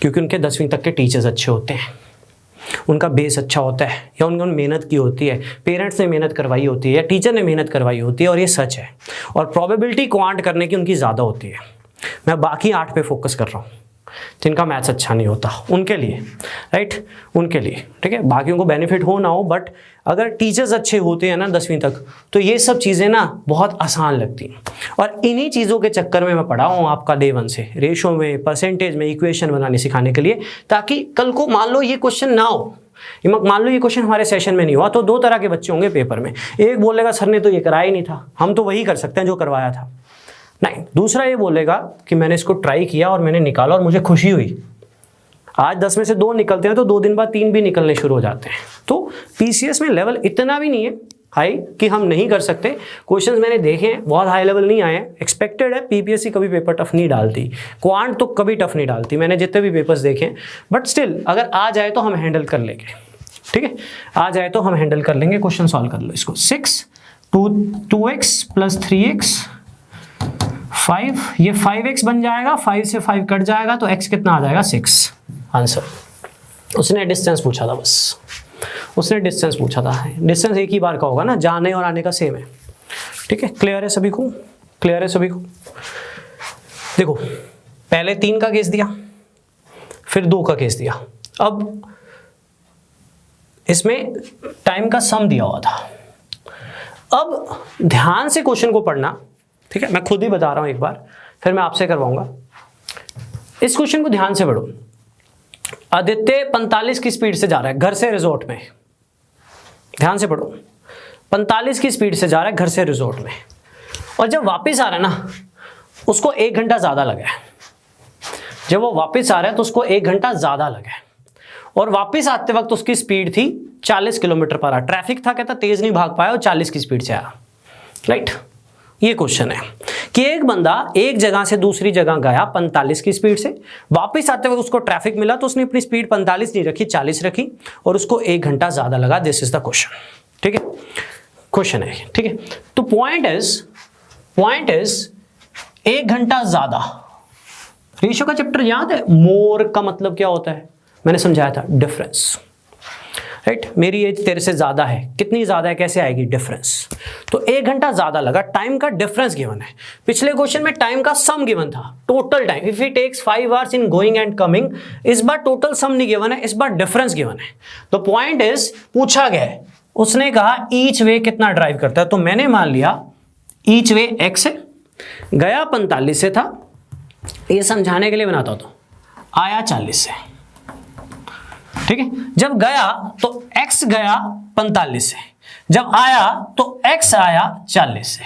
क्योंकि उनके 10वीं तक के टीचर्स अच्छे होते हैं, उनका बेस अच्छा होता है, या उन्होंने मेहनत की होती है, पेरेंट्स ने मेहनत करवाई होती है, या टीचर ने मेहनत करवाई होती है, और ये सच है। और प्रोबेबिलिटी क्वांट करने की उनकी ज़्यादा होती है। मैं बाकी 8 पे फोकस कर रहा हूँ जिनका मैथ्स अच्छा नहीं होता, उनके लिए, राइट, उनके लिए, ठीक है। बाकियों को बेनिफिट हो ना हो, बट अगर टीचर्स अच्छे होते हैं ना 10वीं तक तो ये सब चीज़ें ना बहुत आसान लगती हैं। और इन्हीं चीज़ों के चक्कर में मैं पढ़ा हूँ आपका डे 1 से, रेशो में, परसेंटेज में, इक्वेशन बनाने सिखाने के लिए, ताकि कल को मान लो ये क्वेश्चन ना हो, मान लो ये क्वेश्चन हमारे सेशन में नहीं हुआ तो 2 तरह के बच्चे होंगे पेपर में। एक बोलेगा सर ने तो ये कराया ही नहीं था, हम तो वही कर सकते हैं जो करवाया था, नहीं। दूसरा ये बोलेगा कि मैंने इसको ट्राई किया और मैंने निकाला और मुझे खुशी हुई। आज 10 में से 2 निकलते हैं तो 2 दिन बाद 3 भी निकलने शुरू हो जाते हैं। तो पीसीएस में लेवल इतना भी नहीं है, हाई कि हम नहीं कर सकते। क्वेश्चंस मैंने देखे हैं, बहुत हाई लेवल नहीं आए हैं, एक्सपेक्टेड है। पीपीएससी कभी पेपर टफ नहीं डालती, क्वांट तो कभी टफ नहीं डालती, मैंने जितने भी पेपर्स देखे हैं। बट स्टिल अगर आ जाए तो हम हैंडल कर लेंगे, ठीक है, आ जाए तो हम हैंडल कर लेंगे। क्वेश्चन सॉल्व कर लो इसको। 6 2x + 3x 5, ये 5x बन जाएगा, 5 से 5 कट जाएगा तो x कितना आ जाएगा 6। आंसर। उसने डिस्टेंस पूछा था, बस उसने डिस्टेंस पूछा था। डिस्टेंस एक ही बार का होगा ना, जाने और आने का सेम है, ठीक है। क्लियर है सभी को? क्लियर है सभी को? देखो पहले 3 का केस दिया, फिर 2 का केस दिया। अब इसमें टाइम का सम दिया हुआ था। अब ध्यान से क्वेश्चन को पढ़ना, ठीक है, मैं खुद ही बता रहा हूं एक बार, फिर मैं आपसे करवाऊंगा। इस क्वेश्चन को ध्यान से पढ़ो। आदित्य 45 की स्पीड से जा रहा है घर से रिजॉर्ट में, ध्यान से पढ़ो। 45 की स्पीड से जा रहा है घर से रिजॉर्ट में, और जब वापस आ रहा है ना उसको 1 घंटा ज्यादा लगा है। जब वो वापस आ रहा है तो उसको 1 घंटा ज्यादा लगा है, और वापस आते वक्त उसकी स्पीड थी 40 किलोमीटर पर आवर। ट्रैफिक था, कहता तेज नहीं भाग पाया और 40 की स्पीड से आया, राइट। ये क्वेश्चन है कि एक बंदा एक जगह से दूसरी जगह गया 45 की स्पीड से, वापस आते वक्त उसको ट्रैफिक मिला तो उसने अपनी स्पीड 45 नहीं रखी, 40 रखी, और उसको 1 घंटा ज्यादा लगा। दिस इज द क्वेश्चन, ठीक है, क्वेश्चन है, ठीक है। तो पॉइंट इज 1 घंटा ज्यादा। रेशियो का चैप्टर याद है? मोर का मतलब क्या होता है, मैंने समझाया था, डिफरेंस, राइट। मेरी एज तेरे से ज्यादा है, कितनी ज्यादा है, कैसे आएगी, डिफरेंस। तो 1 घंटा ज्यादा लगा, टाइम का डिफरेंस गिवन है। पिछले क्वेश्चन में टाइम का सम गिवन था, total time, if it takes 5 hours in going and coming. इस बार टोटल सम नहीं गिवन है, इस बार डिफरेंस गिवन है। तो पॉइंट इज, पूछा गया है, उसने कहा ईच वे कितना ड्राइव करता है, तो मैंने मान लिया ईच वे x है, गया 45 से था, ये समझाने के लिए बनाता हूं, तो आया 40 से, ठीक है। जब गया तो x गया 45 से, जब आया तो x आया 40 से,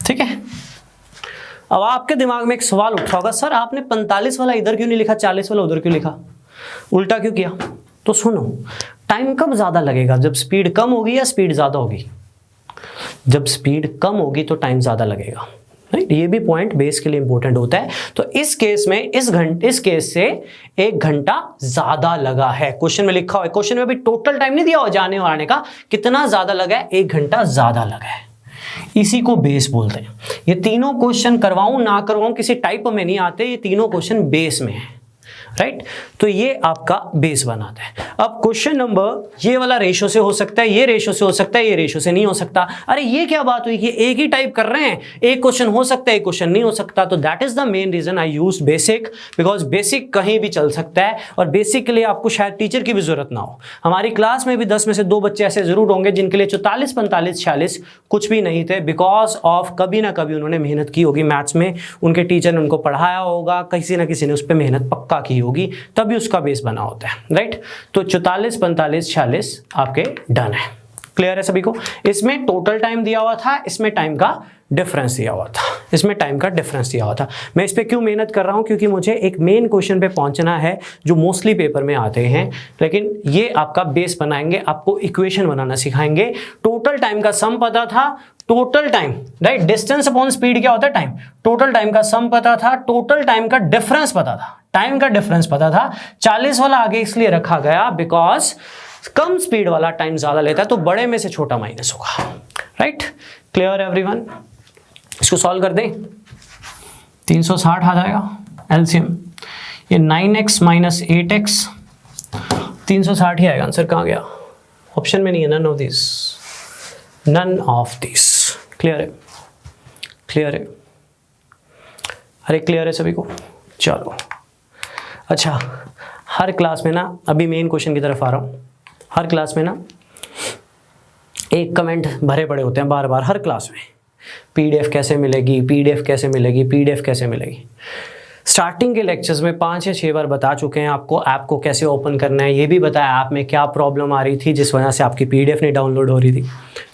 ठीक है। अब आपके दिमाग में एक सवाल उठा होगा, सर आपने 45 वाला इधर क्यों नहीं लिखा, 40 वाला उधर क्यों लिखा, उल्टा क्यों किया? तो सुनो, टाइम कब ज्यादा लगेगा, जब स्पीड कम होगी या स्पीड ज्यादा होगी? जब स्पीड कम होगी तो टाइम ज्यादा लगेगा, राइट। ये भी पॉइंट बेस के लिए इंपॉर्टेंट होता है। तो इस केस में इस केस से 1 घंटा ज्यादा लगा है। क्वेश्चन में लिखा हुआ है, क्वेश्चन में भी टोटल टाइम नहीं दिया हुआ जाने और आने का, कितना ज्यादा लगा है, 1 घंटा ज्यादा लगा है। इसी को बेस बोलते हैं। ये तीनों क्वेश्चन करवाऊं ना करवाऊं किसी टाइप में नहीं आते, ये तीनों क्वेश्चन बेस में है, राइट। तो ये आपका बेस बनाता है। अब क्वेश्चन नंबर, ये वाला रेशो से हो सकता है, ये रेशो से हो सकता है, ये रेशो से नहीं हो सकता। अरे ये क्या बात हुई कि एक ही टाइप कर रहे हैं, एक क्वेश्चन हो सकता है एक क्वेश्चन नहीं हो सकता। तो that is the main reason I use basic, because basic कहीं भी चल सकता है, और बेसिक के लिए आपको शायद टीचर की भी जरूरत ना हो। हमारी क्लास में भी 10 में से 2 बच्चे ऐसे जरूर होंगे जिनके लिए 44, 45, 46 कुछ भी नहीं थे, बिकॉज ऑफ कभी ना कभी उन्होंने मेहनत की होगी मैथ्स में, उनके टीचर ने उनको पढ़ाया होगा, किसी ना किसी ने उस पर मेहनत पक्का की होगी, तभी उसका बेस बना होता है, राइट। तो 44, 45, 46 आपके डन है। क्लियर है सभी को? इसमें टोटल टाइम दिया हुआ था, इसमें टाइम का डिफरेंस दिया हुआ था, इसमें टाइम का डिफरेंस दिया हुआ था। मैं इस पे क्यों मेहनत कर रहा हूं, क्योंकि मुझे एक मेन क्वेश्चन पे पहुंचना है जो मोस्टली पेपर में आते हैं, लेकिन ये आपका बेस बनाएंगे, आपको इक्वेशन बनाना सिखाएंगे। टोटल टाइम का सम पता था, total time, right, distance upon speed क्या होता है, टाइम। टोटल टाइम का सम पता था, टोटल टाइम का डिफरेंस पता था, टाइम का डिफरेंस पता था। 40 वाला आगे इसलिए रखा गया बिकॉज कम स्पीड वाला टाइम ज्यादा लेता है, तो बड़े में से छोटा माइनस होगा, राइट। Clear everyone? इसको सॉल्व कर दें, 360 आ जाएगा एलसीएम, ये 9x माइनस 8x 360 ही आएगा आंसर। कहाँ गया? ऑप्शन में नहीं है, none of this, none of this. Clear है? क्लियर है? अरे क्लियर है सभी को? चलो अच्छा, हर क्लास में ना, अभी मेन क्वेश्चन की तरफ आ रहा हूँ, हर क्लास में ना एक कमेंट भरे पड़े होते हैं बार बार हर क्लास में, पीडीएफ कैसे मिलेगी, पीडीएफ कैसे मिलेगी, पीडीएफ कैसे मिलेगी। स्टार्टिंग के लेक्चर्स में 5 या 6 बार बता चुके हैं आपको ऐप को कैसे ओपन करना है, ये भी बताया ऐप में क्या प्रॉब्लम आ रही थी जिस वजह से आपकी पीडीएफ नहीं डाउनलोड हो रही थी।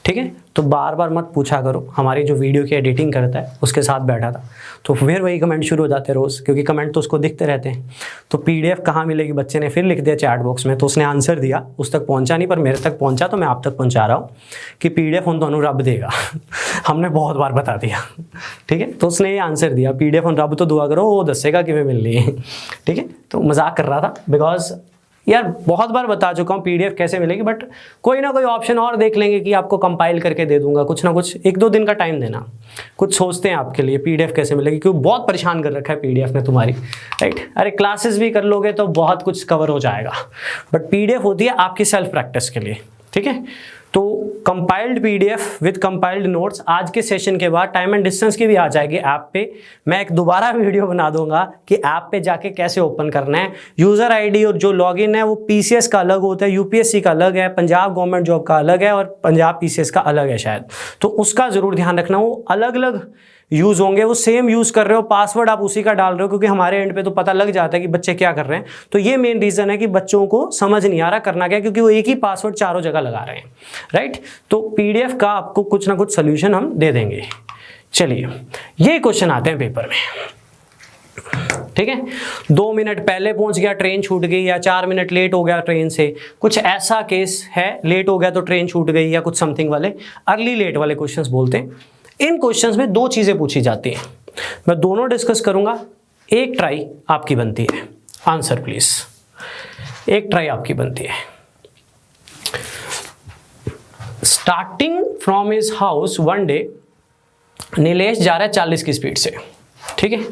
ठीक है। तो बार बार मत पूछा करो, हमारी जो वीडियो की एडिटिंग करता है उसके साथ बैठा था तो फिर वही कमेंट शुरू हो जाते हैं रोज़, क्योंकि कमेंट तो उसको दिखते रहते हैं। तो PDF कहाँ मिलेगी, बच्चे ने फिर लिख दिया चैट बॉक्स में, तो उसने आंसर दिया, उस तक पहुँचा नहीं पर मेरे तक पहुँचा, तो मैं आप तक पहुँचा रहा हूँ कि PDF उन दोनों रब देगा हमने बहुत बार बता दिया, ठीक है। तो उसने ये आंसर दिया, PDF उन रब तो दुआ करो, वो दसेगा कि मिल रही है, ठीक है। तो मजाक कर रहा था, बिकॉज यार बहुत बार बता चुका हूँ PDF कैसे मिलेगी, बट कोई ना कोई ऑप्शन और देख लेंगे कि आपको कंपाइल करके दे दूंगा, कुछ ना कुछ 1-2 दिन का टाइम देना, कुछ सोचते हैं आपके लिए PDF कैसे मिलेगी, क्योंकि बहुत परेशान कर रखा है PDF ने तुम्हारी, राइट। अरे क्लासेस भी कर लोगे तो बहुत कुछ कवर हो जाएगा, बट PDF होती है आपकी सेल्फ प्रैक्टिस के लिए, ठीक है। तो compiled PDF with compiled notes आज के सेशन के बाद टाइम एंड डिस्टेंस की भी आ जाएगी ऐप पे। मैं एक दोबारा वीडियो बना दूंगा कि ऐप पे जाके कैसे ओपन करना है। यूज़र आईडी और जो लॉगिन है वो PCS का अलग होता है, UPSC का अलग है, पंजाब गवर्नमेंट जॉब का अलग है और पंजाब PCS का अलग है शायद, तो उसका ज़रूर ध्यान रखना। वो अलग अलग यूज़ होंगे, वो सेम यूज़ कर रहे हो, पासवर्ड आप उसी का डाल रहे हो, क्योंकि हमारे एंड पे तो पता लग जाता है कि बच्चे क्या कर रहे हैं। तो ये मेन रीज़न है कि बच्चों को समझ नहीं आ रहा करना क्या, क्योंकि वो एक ही पासवर्ड चारों जगह लगा रहे हैं, राइट। तो PDF का आपको कुछ ना कुछ सोल्यूशन हम दे देंगे। चलिए ये क्वेश्चन आते हैं पेपर में, ठीक है। 2 मिनट पहले पहुंच गया, ट्रेन छूट गई, या 4 मिनट लेट हो गया ट्रेन से, कुछ ऐसा केस है, लेट हो गया तो ट्रेन छूट गई, या कुछ समथिंग वाले अर्ली लेट वाले क्वेश्चंस बोलते हैं। इन क्वेश्चंस में 2 चीजें पूछी जाती हैं, मैं दोनों डिस्कस करूंगा, एक ट्राई आपकी बनती है। आंसर प्लीज, एक ट्राई आपकी बनती है। Starting from his house one day, Nilesh जा रहा है 40 की स्पीड से, ठीक है,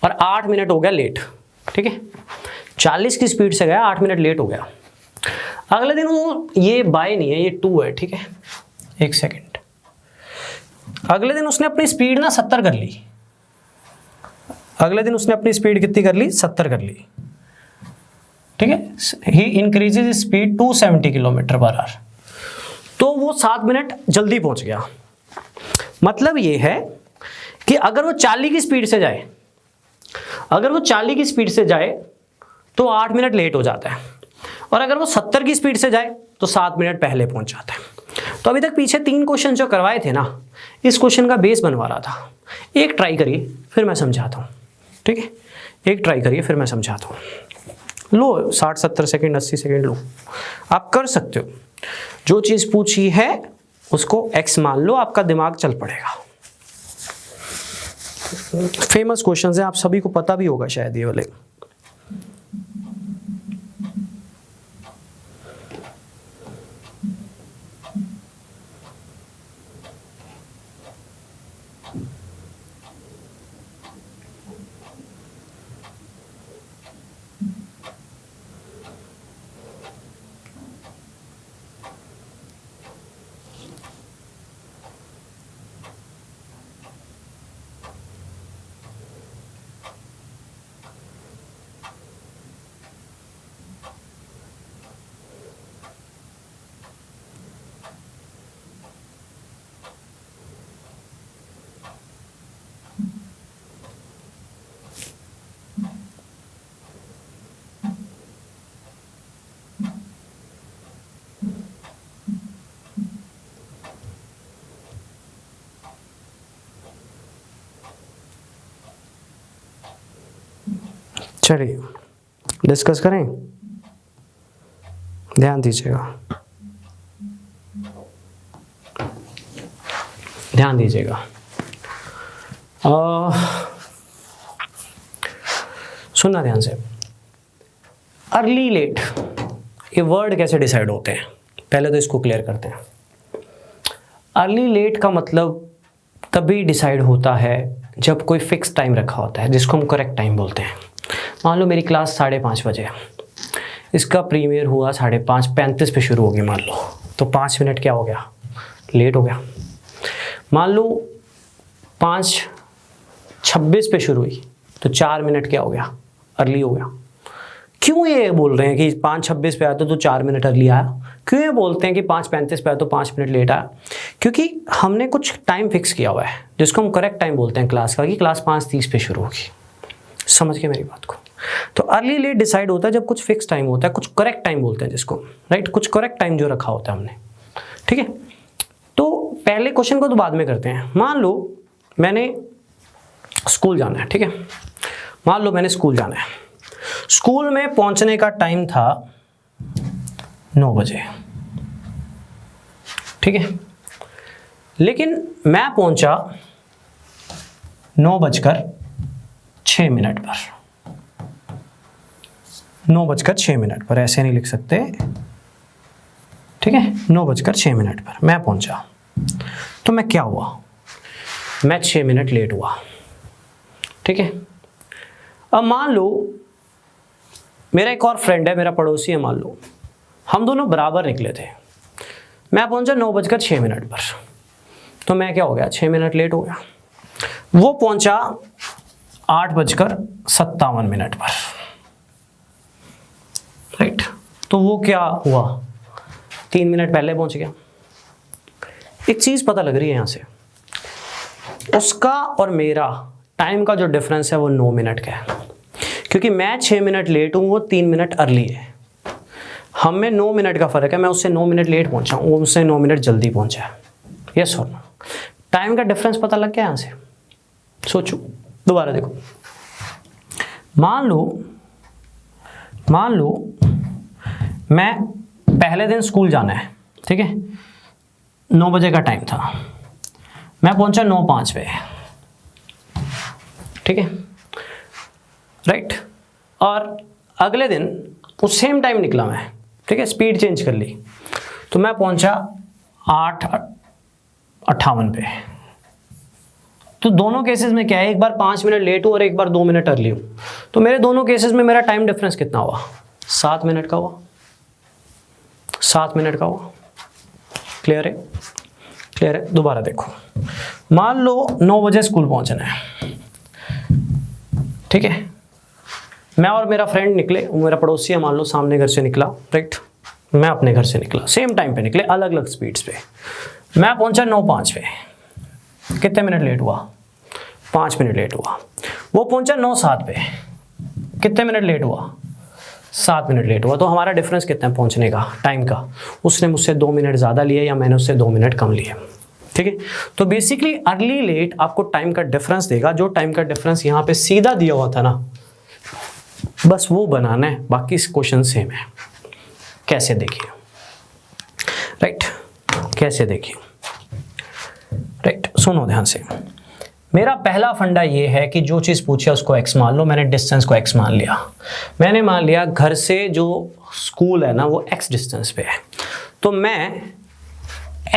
और 8 मिनट हो गया लेट, ठीक है। 40 की स्पीड से गया, 8 मिनट लेट हो गया। अगले दिन वो, ये बाय नहीं है, ये 2 है, ठीक है, एक सेकेंड। अगले दिन उसने अपनी स्पीड ना 70 कर ली, अगले दिन उसने अपनी स्पीड कितनी कर ली, 70 कर ली, ठीक है। ही इंक्रीजेज स्पीड 270 km/h, तो वो 7 मिनट जल्दी पहुंच गया। मतलब ये है कि अगर वो 40 की स्पीड से जाए, अगर वो 40 की स्पीड से जाए तो 8 मिनट लेट हो जाता है, और अगर वो 70 की स्पीड से जाए तो 7 मिनट पहले पहुंच जाता है। तो अभी तक पीछे 3 क्वेश्चन जो करवाए थे ना, इस क्वेश्चन का बेस बनवा रहा था। एक ट्राई करिए फिर मैं समझाता हूँ, ठीक है, एक ट्राई करिए फिर मैं समझाता हूँ। लो 60-70 सेकेंड 80 सेकेंड लो, आप कर सकते हो। जो चीज़ पूछी है उसको X मान लो, आपका दिमाग चल पड़ेगा। फेमस क्वेश्चन है, आप सभी को पता भी होगा शायद ये वाले। चलिए डिस्कस करें, ध्यान दीजिएगा, ध्यान दीजिएगा। सुनना ध्यान से। अर्ली लेट ये वर्ड कैसे डिसाइड होते हैं, पहले तो इसको क्लियर करते हैं। अर्ली लेट का मतलब तभी डिसाइड होता है जब कोई फिक्स टाइम रखा होता है, जिसको हम करेक्ट टाइम बोलते हैं। मान लो मेरी क्लास 5:30 बजे है, इसका प्रीमियर हुआ 5:35 पे शुरू होगी मान लो, तो 5 मिनट क्या हो गया, लेट हो गया। मान लो 5:26 पे शुरू हुई तो 4 मिनट क्या हो गया, अर्ली हो गया। क्यों ये बोल रहे हैं कि 5:26 पे आया तो 4 मिनट अर्ली आया, क्यों ये बोलते हैं कि 5:35 पे आया तो 5 मिनट लेट आया? क्योंकि हमने कुछ टाइम फिक्स किया हुआ है जिसको हम करेक्ट टाइम बोलते हैं क्लास का, कि क्लास 5:30 पे शुरू होगी। समझ के मेरी बात को? तो अर्ली लेट डिसाइड होता है जब कुछ फिक्स टाइम होता है, कुछ करेक्ट टाइम बोलते हैं जिसको, राइट, कुछ करेक्ट टाइम जो रखा होता है हमने, ठीक है। तो पहले क्वेश्चन को तो बाद में करते हैं। मान लो मैंने स्कूल जाना है, ठीक है, मान लो मैंने स्कूल जाना है, स्कूल में पहुंचने का टाइम था 9 बजे, ठीक है, लेकिन मैं पहुंचा 9:06 पर, 9:06 पर, ऐसे नहीं लिख सकते, ठीक है, 9:06 पर मैं पहुंचा। तो मैं क्या हुआ, मैं 6 मिनट लेट हुआ, ठीक है। अब मान लो मेरा एक और फ्रेंड है, मेरा पड़ोसी है, मान लो हम दोनों बराबर निकले थे, मैं पहुंचा 9:06 पर, तो मैं क्या हो गया, 6 मिनट लेट हो गया। वो पहुंचा 8:57 पर, राइट, तो वो क्या हुआ, 3 मिनट पहले पहुंच गया। एक चीज पता लग रही है यहां से, उसका और मेरा टाइम का जो डिफरेंस है वो 9 मिनट का है, क्योंकि मैं 6 मिनट लेट हूं, वो 3 मिनट अर्ली है। हम में 9 मिनट का फर्क है, मैं उससे 9 मिनट लेट पहुंचा हूं, वो उससे 9 मिनट जल्दी पहुंचा है। यस और नो, टाइम का डिफरेंस पता लग गया यहां से। सोचो, दोबारा देखो, मान लो मैं पहले दिन स्कूल जाना है, ठीक है, 9 बजे का टाइम था, मैं पहुंचा 9:05 पे, ठीक है, राइट, और अगले दिन उस सेम टाइम निकला मैं, ठीक है, स्पीड चेंज कर ली, तो मैं पहुंचा 8:58 पे। तो दोनों केसेस में क्या है, एक बार 5 मिनट लेट हूँ और एक बार 2 मिनट अर्ली हूँ, तो मेरे दोनों केसेस में मेरा टाइम डिफरेंस कितना हुआ, 7 मिनट का हुआ, 7 मिनट का हुआ। क्लियर है, क्लियर है। दोबारा देखो, मान लो 9 बजे स्कूल पहुंचना है, ठीक है, मैं और मेरा फ्रेंड निकले, वो मेरा पड़ोसी है मान लो, सामने घर से निकला, राइट, मैं अपने घर से निकला, सेम टाइम पे निकले, अलग अलग स्पीड्स पे। मैं पहुंचा 9:05 पे, कितने मिनट लेट हुआ, 5 मिनट लेट हुआ। वो पहुंचा 9:07 पे, कितने मिनट लेट हुआ, 7 मिनट लेट हुआ। तो हमारा डिफरेंस कितना है पहुंचने का, टाइम का, उसने मुझसे 2 मिनट ज़्यादा लिए या मैंने उससे 2 मिनट कम लिए, ठीक है। तो बेसिकली अर्ली लेट आपको टाइम का डिफरेंस देगा, जो टाइम का डिफरेंस यहाँ पे सीधा दिया हुआ था ना, बस वो बनाना है, बाकी इस क्वेश्चन सेम है। कैसे देखिए, राइट, कैसे देखिए, राइट, सुनो ध्यान से। मेरा पहला फंडा ये है कि जो चीज़ पूछे उसको x मान लो। मैंने डिस्टेंस को x मान लिया, मैंने मान लिया घर से जो स्कूल है ना वो x डिस्टेंस पे है, तो मैं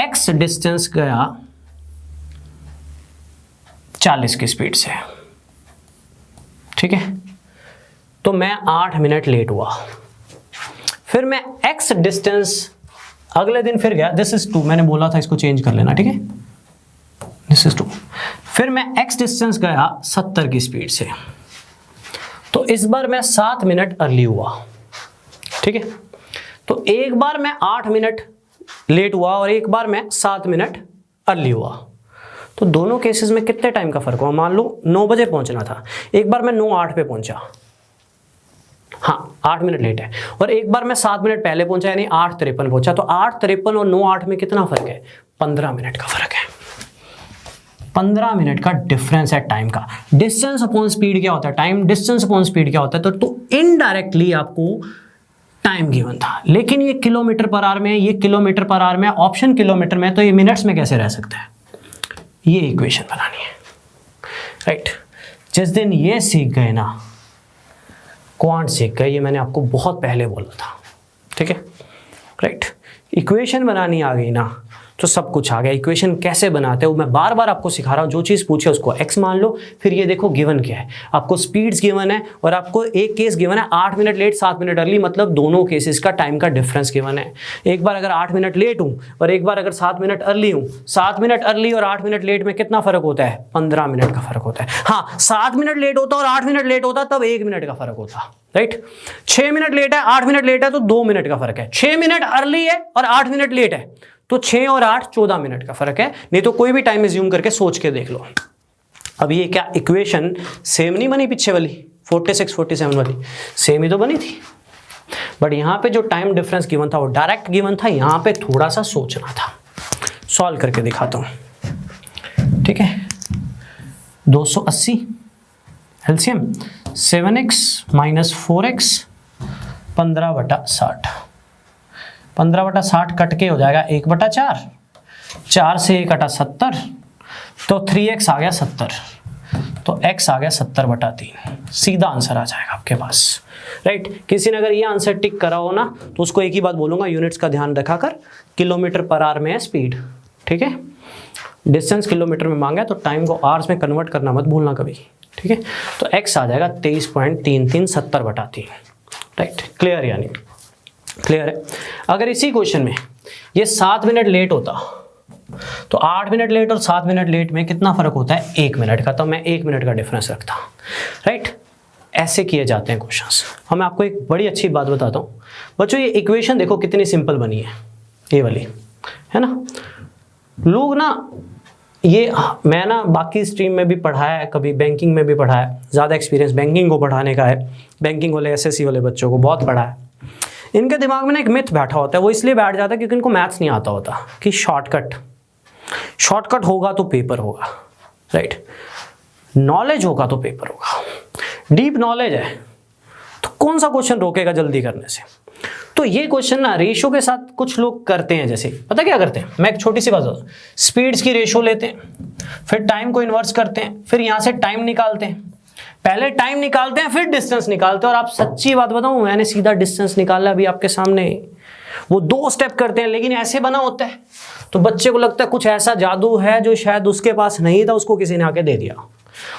x डिस्टेंस गया 40 की स्पीड से, ठीक है, तो मैं 8 मिनट लेट हुआ। फिर मैं x डिस्टेंस अगले दिन फिर गया, दिस इज 2, मैंने बोला था इसको चेंज कर लेना, ठीक है, दिस इज 2। फिर मैं x डिस्टेंस गया 70 की स्पीड से, तो इस बार मैं 7 मिनट अर्ली हुआ, ठीक है। तो एक बार मैं 8 मिनट लेट हुआ और एक बार मैं 7 मिनट अर्ली हुआ, तो दोनों केसेस में कितने टाइम का फर्क हुआ। मान लो 9 बजे पहुंचना था, एक बार मैं 9:08 पे पहुंचा, हाँ 8 मिनट लेट है, और एक बार मैं 7 मिनट पहले पहुंचा यानी 8:53 पहुंचा। तो 8:53 और 9:08 में कितना फर्क है, 15 मिनट का फर्क है, 15 मिनट का डिफरेंस है टाइम का। डिस्टेंस अपॉन स्पीड क्या होता है, टाइम डिस्टेंस अपॉन स्पीड क्या होता है, तो इनडायरेक्टली आपको टाइम गिवन था, लेकिन ये किलोमीटर पर आवर में, ये किलोमीटर पर आवर में, ऑप्शन किलोमीटर में, तो ये मिनट्स में कैसे रह सकता है। ये इक्वेशन बनानी है, राइट। जिस दिन ये सीख गए ना, क्वांट सीख गए, ये मैंने आपको बहुत पहले बोला था, ठीक है, राइट। इक्वेशन बनानी आ गई ना तो सब कुछ आ गया। इक्वेशन कैसे बनाते हो मैं बार बार आपको सिखा रहा हूँ, जो चीज़ पूछे उसको x मान लो। फिर ये देखो गिवन क्या है, आपको स्पीड्स गिवन है और आपको एक केस गिवन है 8 मिनट लेट 7 मिनट अर्ली, मतलब दोनों केसेस का टाइम का डिफरेंस गिवन है। एक बार अगर 8 मिनट लेट हूँ और एक बार अगर 7 मिनट अर्ली हूँ, 7 मिनट अर्ली और 8 मिनट लेट में कितना फर्क होता है, 15 मिनट का फर्क होता है। हाँ 7 मिनट लेट होता और 8 मिनट लेट होता तब 1 मिनट का फर्क होता, राइट। 6 मिनट लेट है 8 मिनट लेट है तो 2 मिनट का फर्क है। 6 मिनट अर्ली है और 8 मिनट लेट है तो 6 और 8 14 मिनट का फर्क है। नहीं तो कोई भी टाइम एज्यूम करके सोच के देख लो। अब ये क्या इक्वेशन सेम नहीं बनी पीछे वाली 46 47 वाली, सेम ही तो बनी थी, बट यहाँ पे जो टाइम डिफरेंस गिवन था वो डायरेक्ट गिवन था, यहाँ पे थोड़ा सा सोचना था। सॉल्व करके दिखाता हूँ, ठीक है। 280 LCM 7x minus 4x 15/60, 15/60 cut के हो जाएगा 1/4, 4 से 1 कटा 70, तो 3x आ गया 70, तो x आ गया 70/3, सीधा आंसर आ जाएगा आपके पास, राइट। किसी ने अगर ये आंसर टिक करा हो ना तो उसको एक ही बात बोलूंगा, यूनिट्स का ध्यान रखा कर, किलोमीटर पर आवर में है स्पीड, ठीक है। डिस्टेंस किलोमीटर में मांगा है तो टाइम को आवर्स में कन्वर्ट करना मत भूलना कभी, ठीक है। तो x आ जाएगा 23.33 70/3, राइट। क्लियर, यानी क्लियर है। अगर इसी क्वेश्चन में ये 7 मिनट लेट होता तो 8 मिनट लेट और 7 मिनट लेट में कितना फर्क होता है, 1 मिनट का, तो मैं 1 मिनट का डिफरेंस रखता, राइट। ऐसे किए जाते हैं क्वेश्चंस। हम मैं आपको एक बड़ी अच्छी बात बताता हूँ बच्चों, ये इक्वेशन देखो कितनी सिंपल बनी है, ये वाली, है ना। लोग ना ये, मैं ना बाकी स्ट्रीम में भी पढ़ाया है, कभी बैंकिंग में भी पढ़ाया है, ज़्यादा एक्सपीरियंस बैंकिंग को पढ़ाने का है, बैंकिंग वाले एसएससी वाले बच्चों को बहुत पढ़ा है। इनके दिमाग में ना एक मिथ बैठा होता है, वो इसलिए बैठ जाता है क्योंकि इनको मैथ्स नहीं आता होता, कि शॉर्टकट होगा तो पेपर होगा, राइट। नॉलेज होगा तो पेपर होगा। डीप नॉलेज है तो कौन सा क्वेश्चन रोकेगा जल्दी करने से। तो ये क्वेश्चन ना रेशो के साथ कुछ लोग करते हैं, जैसे पता क्या करते हैं, मैं एक छोटी सी बात बताऊं, स्पीड्स की रेशो लेते हैं, फिर टाइम को इन्वर्स करते हैं, फिर यहां से टाइम निकालते हैं, पहले टाइम निकालते हैं फिर डिस्टेंस निकालते हैं। और आप सच्ची बात बताऊं, मैंने सीधा डिस्टेंस निकाला अभी आपके सामने, वो 2 स्टेप करते हैं लेकिन ऐसे बना होता है तो बच्चे को लगता है कुछ ऐसा जादू है जो शायद उसके पास नहीं था, उसको किसी ने आके दे दिया,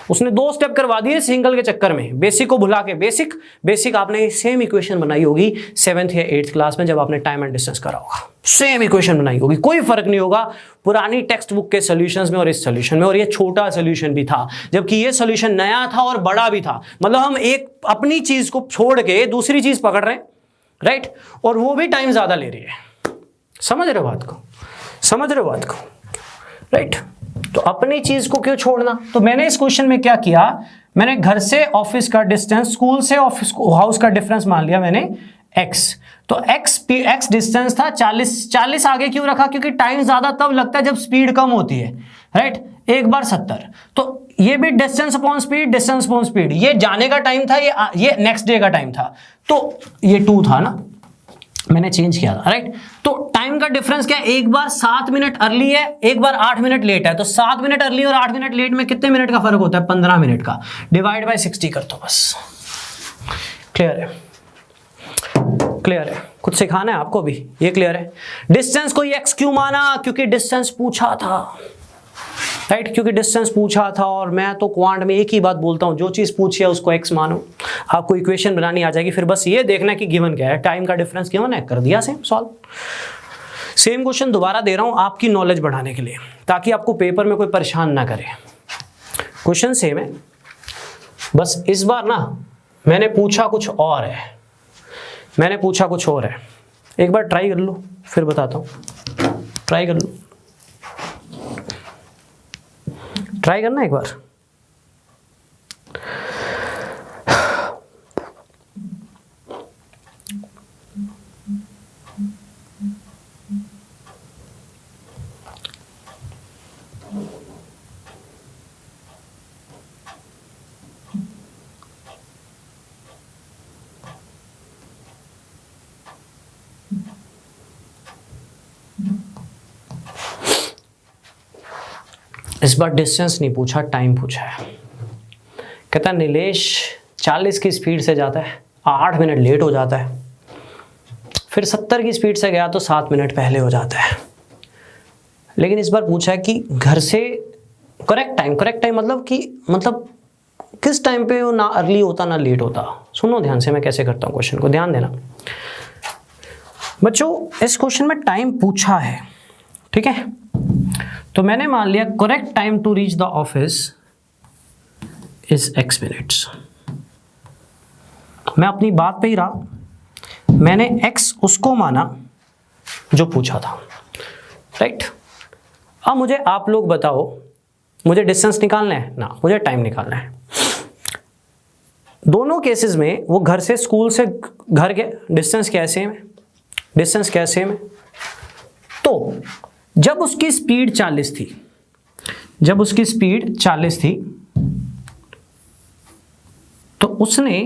उसने 2 स्टेप करवा दिए सिंगल के चक्कर में, बेसिक को भुला के। बेसिक आपने सेम इक्वेशन बनाई होगी 7th या 8th क्लास में जब आपने टाइम एंड डिस्टेंस करा होगा, सेम इक्वेशन बनाई होगी, कोई फर्क नहीं होगा पुरानी टेक्स्ट बुक के सॉल्यूशंस में और इस सॉल्यूशन में। और ये छोटा सॉल्यूशन भी था जबकि ये सॉल्यूशन नया था और बड़ा भी था, मतलब हम एक अपनी चीज को छोड़ के दूसरी चीज पकड़ रहे हैं, राइट, और वो भी टाइम ज्यादा ले रही है। समझ रहे हो बात को, राइट। तो अपनी चीज को क्यों छोड़ना। तो मैंने इस क्वेश्चन में क्या किया, मैंने घर से ऑफिस का डिस्टेंस, स्कूल से ऑफिस हाउस का डिफरेंस मान लिया मैंने x, तो x डिस्टेंस था 40 आगे क्यों रखा, क्योंकि टाइम ज्यादा तब लगता है जब स्पीड कम होती है, राइट। 1 बार 70, तो ये भी डिस्टेंस अपॉन स्पीड, ये जाने का टाइम था, ये नेक्स्ट डे का टाइम था, तो ये 2 था ना, मैंने चेंज किया था, राइट। तो टाइम का डिफरेंस क्या है, 1 बार 7 मिनट अर्ली है, 1 बार 8 मिनट लेट है, तो 7 मिनट अर्ली और 8 मिनट लेट में कितने मिनट का फर्क होता है, 15 मिनट का, डिवाइड बाय 60 कर दो बस। क्लियर है, कुछ सिखाना है आपको भी, ये क्लियर है। डिस्टेंस को ये x क्यों माना, क्योंकि डिस्टेंस पूछा था, राइट, क्योंकि डिस्टेंस पूछा था। और मैं तो क्वांट में एक ही बात बोलता हूं, जो चीज पूछी है उसको x मानो, आपको इक्वेशन बनानी आ जाएगी, फिर बस ये देखना कि गिवन क्या है, टाइम का डिफरेंस गिवन है, कर दिया सेम सॉल्व। सेम क्वेश्चन दोबारा दे रहा हूं आपकी नॉलेज बढ़ाने के लिए, ताकि आपको पेपर में कोई परेशान ना करे। क्वेश्चन सेम है, बस इस बार ना मैंने पूछा कुछ और है, एक बार ट्राई कर लो फिर बताता हूं, ट्राई करना एक बार। इस बार डिस्टेंस नहीं पूछा, टाइम पूछा है। कहता नीलेश 40 की स्पीड से जाता है, 8 मिनट लेट हो जाता है, फिर 70 की स्पीड से गया तो 7 मिनट पहले हो जाता है। लेकिन इस बार पूछा है कि घर से करेक्ट टाइम मतलब किस टाइम पे वो ना अर्ली होता ना लेट होता। सुनो ध्यान से मैं कैसे करता हूँ क्वेश्चन को, ध्यान देना बच्चों। इस क्वेश्चन में टाइम पूछा है, ठीक है, तो मैंने मान लिया correct time to reach the office is x minutes. मैं अपनी बात पे ही रहा, मैंने x उसको माना जो पूछा था, राइट। अब मुझे आप लोग बताओ, मुझे डिस्टेंस निकालना है ना, मुझे टाइम निकालना है। दोनों केसेस में वो घर से स्कूल से घर के डिस्टेंस क्या सेम है, तो जब उसकी स्पीड 40 थी, जब उसकी स्पीड 40 थी तो उसने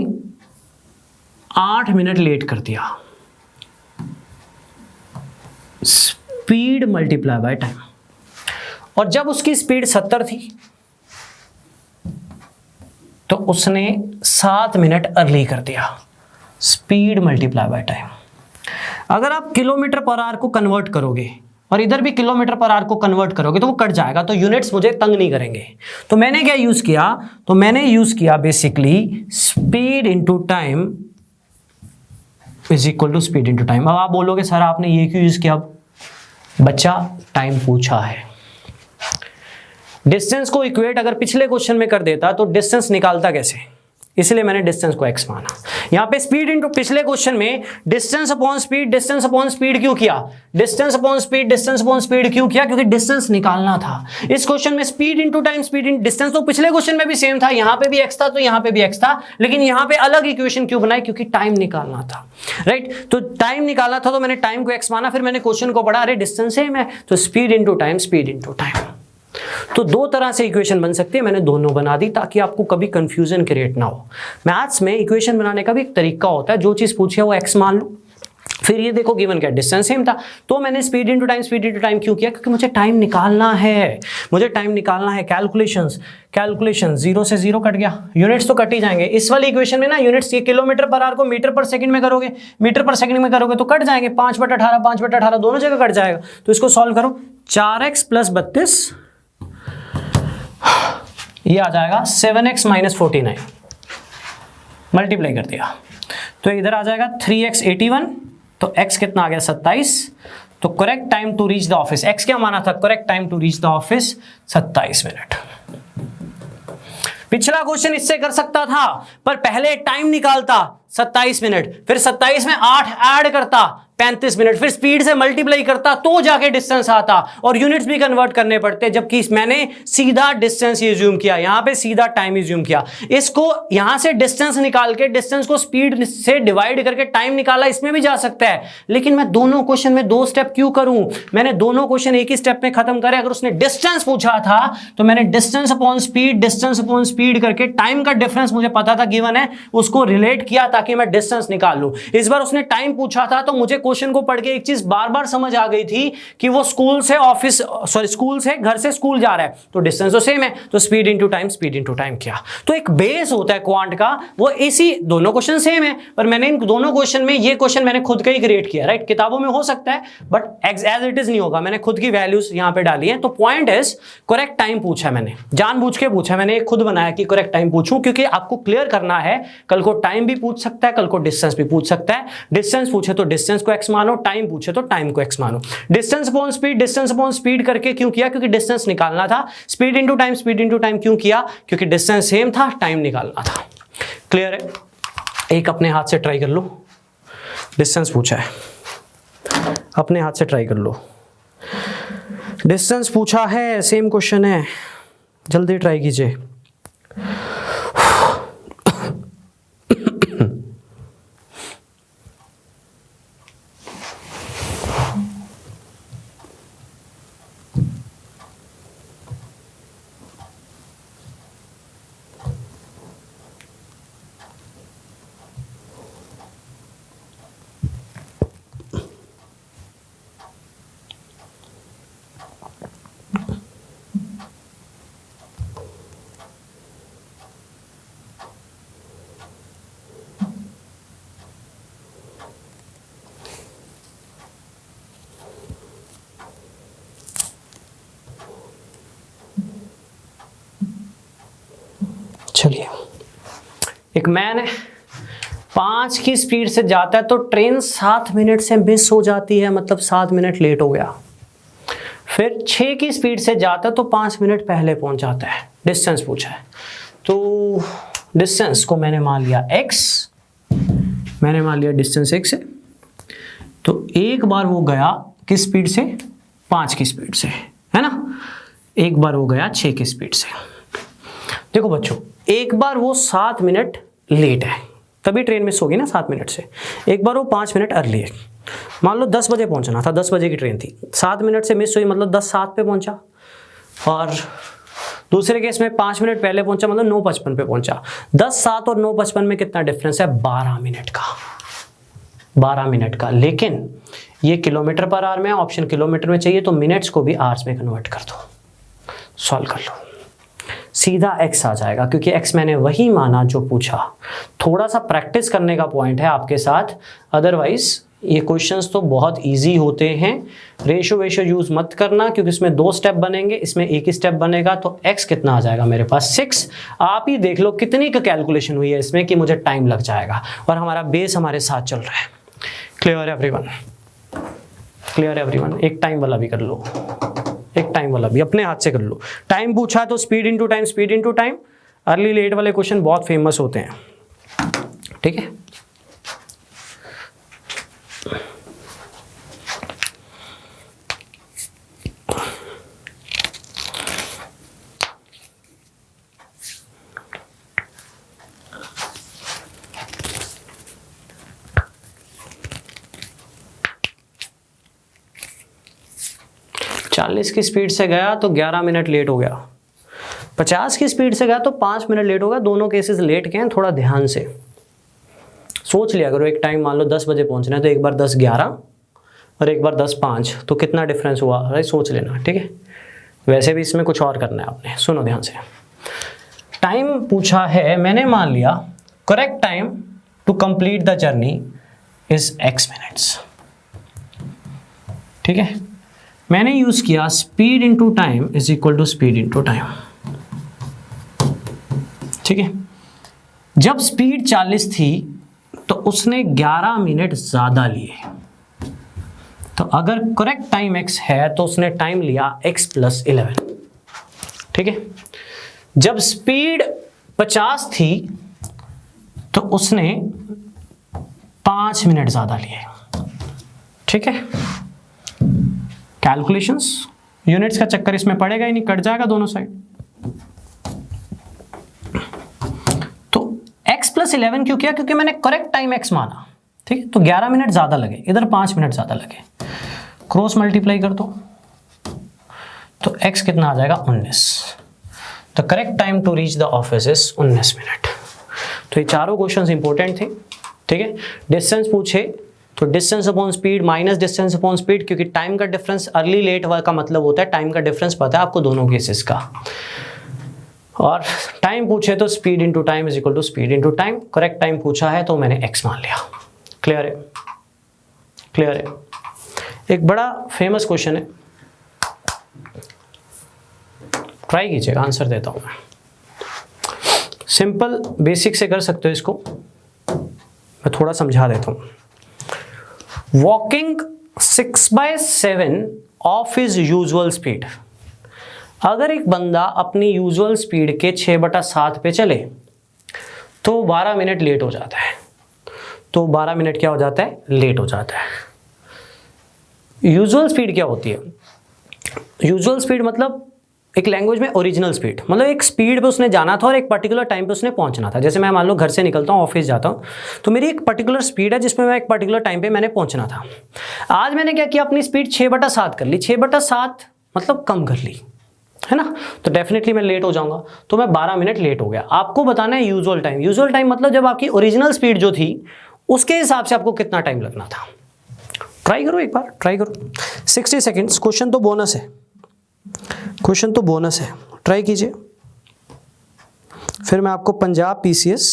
8 मिनट लेट कर दिया। Speed multiply by time. और जब उसकी स्पीड 70 थी तो उसने 7 मिनट अर्ली कर दिया। Speed multiply by time. अगर आप किलोमीटर पर आवर को कन्वर्ट करोगे और इधर भी किलोमीटर पर आवर को कन्वर्ट करोगे तो वो कट जाएगा, तो यूनिट्स मुझे तंग नहीं करेंगे। तो मैंने क्या यूज किया, तो मैंने यूज किया basically speed into time is equal to speed into time. अब आप बोलोगे सर आपने ये क्यों यूज किया? बच्चा टाइम पूछा है। डिस्टेंस को इक्वेट अगर पिछले क्वेश्चन में कर देता तो डिस्टेंस निकालता कैसे, इसलिए मैंने डिस्टेंस को x माना। यहां पे स्पीड इनटू पिछले क्वेश्चन में distance upon speed, distance upon speed क्यों किया? Distance upon speed, distance upon speed क्यों किया? क्योंकि डिस्टेंस निकालना था। इस क्वेश्चन में speed into time, speed in distance तो पिछले क्वेश्चन में भी सेम था, यहां पे भी x था तो यहां पे भी x था, लेकिन यहां पे अलग इक्वेशन क्यों बनाई? क्योंकि टाइम निकालना था, राइट? तो टाइम निकालना था तो मैंने टाइम को x माना, फिर मैंने क्वेश्चन को पढ़ा, अरे डिस्टेंस सेम है तो speed into time, speed into time. तो दो तरह से इक्वेशन बन सकती है, मैंने दोनों बना दी ताकि आपको कभी कंफ्यूजन क्रिएट ना हो। मैथ्स में इक्वेशन बनाने का भी एक तरीका होता है, जो चीज पूछी है वो x मान लो, फिर ये देखो गिवन क्या डिस्टेंस सेम था तो मैंने speed into time, speed into time क्यों किया? क्योंकि मुझे टाइम निकालना है, मुझे टाइम निकालना है। कैलकुलेशन 0 से 0 कट गया, यूनिट्स तो कट ही जाएंगे। इस वाली इक्वेशन में ना यूनिट्स, ये किलोमीटर पर आवर को मीटर पर सेकंड में करोगे, मीटर पर सेकंड में करोगे तो कट जाएंगे, 5/18 5/18 दोनों जगह कट जाएगा। तो इसको सॉल्व करो, 4x + 32 ये आ जाएगा 7x - 49, मल्टीप्लाई कर दिया तो इधर आ जाएगा 3x 81, तो x कितना आ गया 27। तो correct time to reach the office, x क्या माना था? Correct time to reach the office 27 minute. पिछला क्वेश्चन इससे कर सकता था पर पहले टाइम निकालता 27 मिनट, फिर 27 में 8 ऐड करता 35 मिनट, फिर स्पीड से मल्टीप्लाई करता तो जाके डिस्टेंस आता और यूनिट्स भी कन्वर्ट करने पड़ते, जबकि मैंने सीधा डिस्टेंस यूज्यूम किया, यहां पे सीधा टाइम यूज्यूम किया। इसको यहां से डिस्टेंस निकाल के डिस्टेंस को स्पीड से डिवाइड करके टाइम निकाला, इसमें भी जा सकता है, लेकिन मैं दोनों क्वेश्चन में 2 स्टेप क्यों करूं? मैंने दोनों क्वेश्चन एक ही स्टेप में खत्म करे। अगर उसने डिस्टेंस पूछा था तो मैंने distance upon speed, distance upon speed करके टाइम का डिफरेंस मुझे पता था गिवन है, उसको रिलेट किया ताकि मैं डिस्टेंस निकाल लूं। इस बार उसने टाइम पूछा था तो मुझे क्वेश्चन को पढ़ के एक चीज बार बार समझ आ गई थी कि वो स्कूल से ऑफिस, सॉरी स्कूल से घर से स्कूल जा रहा है तो डिस्टेंस तो सेम है, तो speed into time, speed into time किया। तो एक बेस होता है क्वांट का, वो इसी दोनों क्वेश्चन सेम है पर मैंने इन दोनों क्वेश्चन में ये क्वेश्चन मैंने खुद का ही क्रिएट किया, राइट? किताबों में हो सकता है बट एज इट इज नहीं होगा, मैंने खुद की वैल्यूज यहां पे डाली है। तो पॉइंट इज करेक्ट टाइम पूछा, मैंने जानबूझ के पूछा, मैंने खुद बनाया कि करेक्ट टाइम पूछूं, क्योंकि आपको क्लियर करना है कल को टाइम भी पूछ सकता है, कल को डिस्टेंस भी पूछ सकता है। डिस्टेंस पूछे तो डिस्टेंस को x मानो, टाइम पूछे तो टाइम को x मानो। Distance upon speed, distance upon speed करके क्यों किया? क्योंकि डिस्टेंस निकालना था। Speed into time, speed into time क्यों किया? क्योंकि डिस्टेंस सेम था, टाइम निकालना था। क्लियर है? एक अपने हाथ से ट्राई कर लो, डिस्टेंस पूछा है, अपने हाथ से ट्राई कर लो। डिस्टेंस पूछा है, सेम क्वेश्चन है, जल्दी ट्राई कीजिए। चलिए, एक मैन है 5 की स्पीड से जाता है तो ट्रेन 7 मिनट से मिस हो जाती है, मतलब 7 मिनट लेट हो गया। फिर 6 की स्पीड से जाता है तो 5 मिनट पहले पहुंच जाता है। डिस्टेंस पूछा है तो डिस्टेंस को मैंने मान लिया x, मैंने मान लिया डिस्टेंस x है। तो एक बार वो गया किस स्पीड से? 5 की स्पीड से, है ना? एक बार वो गया 6 की स्पीड से। देखो बच्चों, एक बार वो 7 मिनट लेट है, तभी ट्रेन मिस होगी ना 7 मिनट से। एक बार वो 5 मिनट अर्ली है, मान लो 10 बजे पहुंचना था, 10 बजे की ट्रेन थी, 7 मिनट से मिस हुई मतलब 10:07 पे पहुंचा, और दूसरे केस में 5 मिनट पहले पहुंचा मतलब 9:55 पे पहुंचा। 10:07 और 9:55 में कितना डिफरेंस है? 12 मिनट का, 12 मिनट का। लेकिन ये किलोमीटर पर आवर में, ऑप्शन किलोमीटर में चाहिए, तो मिनट्स को भी आवर्स में कन्वर्ट कर दो, सॉल्व कर लो, सीधा x आ जाएगा, क्योंकि x मैंने वही माना जो पूछा। थोड़ा सा प्रैक्टिस करने का पॉइंट है आपके साथ, अदरवाइज ये क्वेश्चंस तो बहुत इजी होते हैं। रेशो वेशो यूज मत करना, क्योंकि इसमें 2 स्टेप बनेंगे, इसमें एक ही स्टेप बनेगा। तो x कितना आ जाएगा मेरे पास? 6। आप ही देख लो कितनी का कैलकुलेशन हुई है इसमें कि मुझे टाइम लग जाएगा, और हमारा बेस हमारे साथ चल रहा है। Clear everyone? Clear everyone? एक टाइम वाला भी कर लो, एक टाइम वाला भी अपने हाथ से कर लो। टाइम पूछा तो speed into time, speed into time. Early late वाले क्वेश्चन बहुत फेमस होते हैं, ठीक है। चालीस की स्पीड से गया तो 11 मिनट लेट हो गया, 50 की स्पीड से गया तो 5 मिनट लेट हो गया। दोनों केसेस लेट के हैं, थोड़ा ध्यान से सोच लिया करो। एक टाइम मान लो 10 बजे पहुंचना है, तो एक बार 10:11 और एक बार 10:05, तो कितना डिफरेंस हुआ, अरे सोच लेना, ठीक है। वैसे भी इसमें कुछ और करना है आपने, सुनो ध्यान से। टाइम पूछा है, मैंने मान लिया correct time to complete the journey is x minutes, ठीक है। मैंने यूज किया speed into time is equal to speed into time, ठीक है। जब स्पीड 40 थी तो उसने 11 मिनट ज्यादा लिए, तो अगर करेक्ट टाइम x है तो उसने टाइम लिया x + 11, ठीक है। जब स्पीड 50 थी तो उसने 5 मिनट ज्यादा लिए, ठीक है। कैलकुलेशंस, यूनिट्स का चक्कर इसमें पड़ेगा ही नहीं, कट जाएगा दोनों साइड। तो x + 11 क्यों किया? क्योंकि मैंने करेक्ट टाइम x माना, ठीक है। तो 11 मिनट ज्यादा लगे, इधर 5 मिनट ज्यादा लगे, क्रॉस मल्टीप्लाई कर दो तो x कितना आ जाएगा? 19। The correct time to reach the office is 19 minute. तो ये चारों क्वेश्चंस इंपॉर्टेंट थे, ठीक है। डिस्टेंस पूछे तो distance upon speed minus distance upon speed, क्योंकि टाइम का डिफरेंस अर्ली लेट का मतलब होता है टाइम का डिफरेंस पता है आपको दोनों केसेस का। और टाइम पूछे तो speed into time is equal to speed into time. Correct time पूछा है तो मैंने x मान लिया। क्लियर है? क्लियर है? एक बड़ा फेमस क्वेश्चन है, ट्राई कीजिएगा, आंसर देता हूं मैं। सिंपल बेसिक से कर सकते हो इसको, मैं थोड़ा समझा देता हूं। Walking 6/7 of his usual speed. अगर एक बंदा अपनी यूजुअल स्पीड के 6/7 पे चले तो 12 मिनट लेट हो जाता है। तो 12 मिनट क्या हो जाता है? लेट हो जाता है। यूजुअल स्पीड क्या होती है? यूजुअल स्पीड मतलब एक लैंग्वेज में ओरिजिनल स्पीड, मतलब एक स्पीड पे उसने जाना था और एक पर्टिकुलर टाइम पे उसने पहुंचना था। जैसे मैं मान लो घर से निकलता हूँ, ऑफिस जाता हूँ, तो मेरी एक पर्टिकुलर स्पीड है जिसमें मैं एक पर्टिकुलर टाइम पे मैंने पहुंचना था। आज मैंने क्या किया? अपनी स्पीड 6/7 कर ली। 6/7 मतलब कम कर ली, है ना। तो डेफिनेटली मैं लेट हो जाऊंगा, तो मैं 12 मिनट लेट हो गया। आपको बताना है यूजुअल टाइम। यूजुअल टाइम मतलब जब आपकी ओरिजिनल स्पीड जो थी उसके हिसाब से आपको कितना टाइम लगना था। ट्राई करो, एक बार ट्राई करो। 60 सेकेंड्स। क्वेश्चन तो बोनस है, क्वेश्चन तो बोनस है, ट्राई कीजिए। फिर मैं आपको पंजाब PCS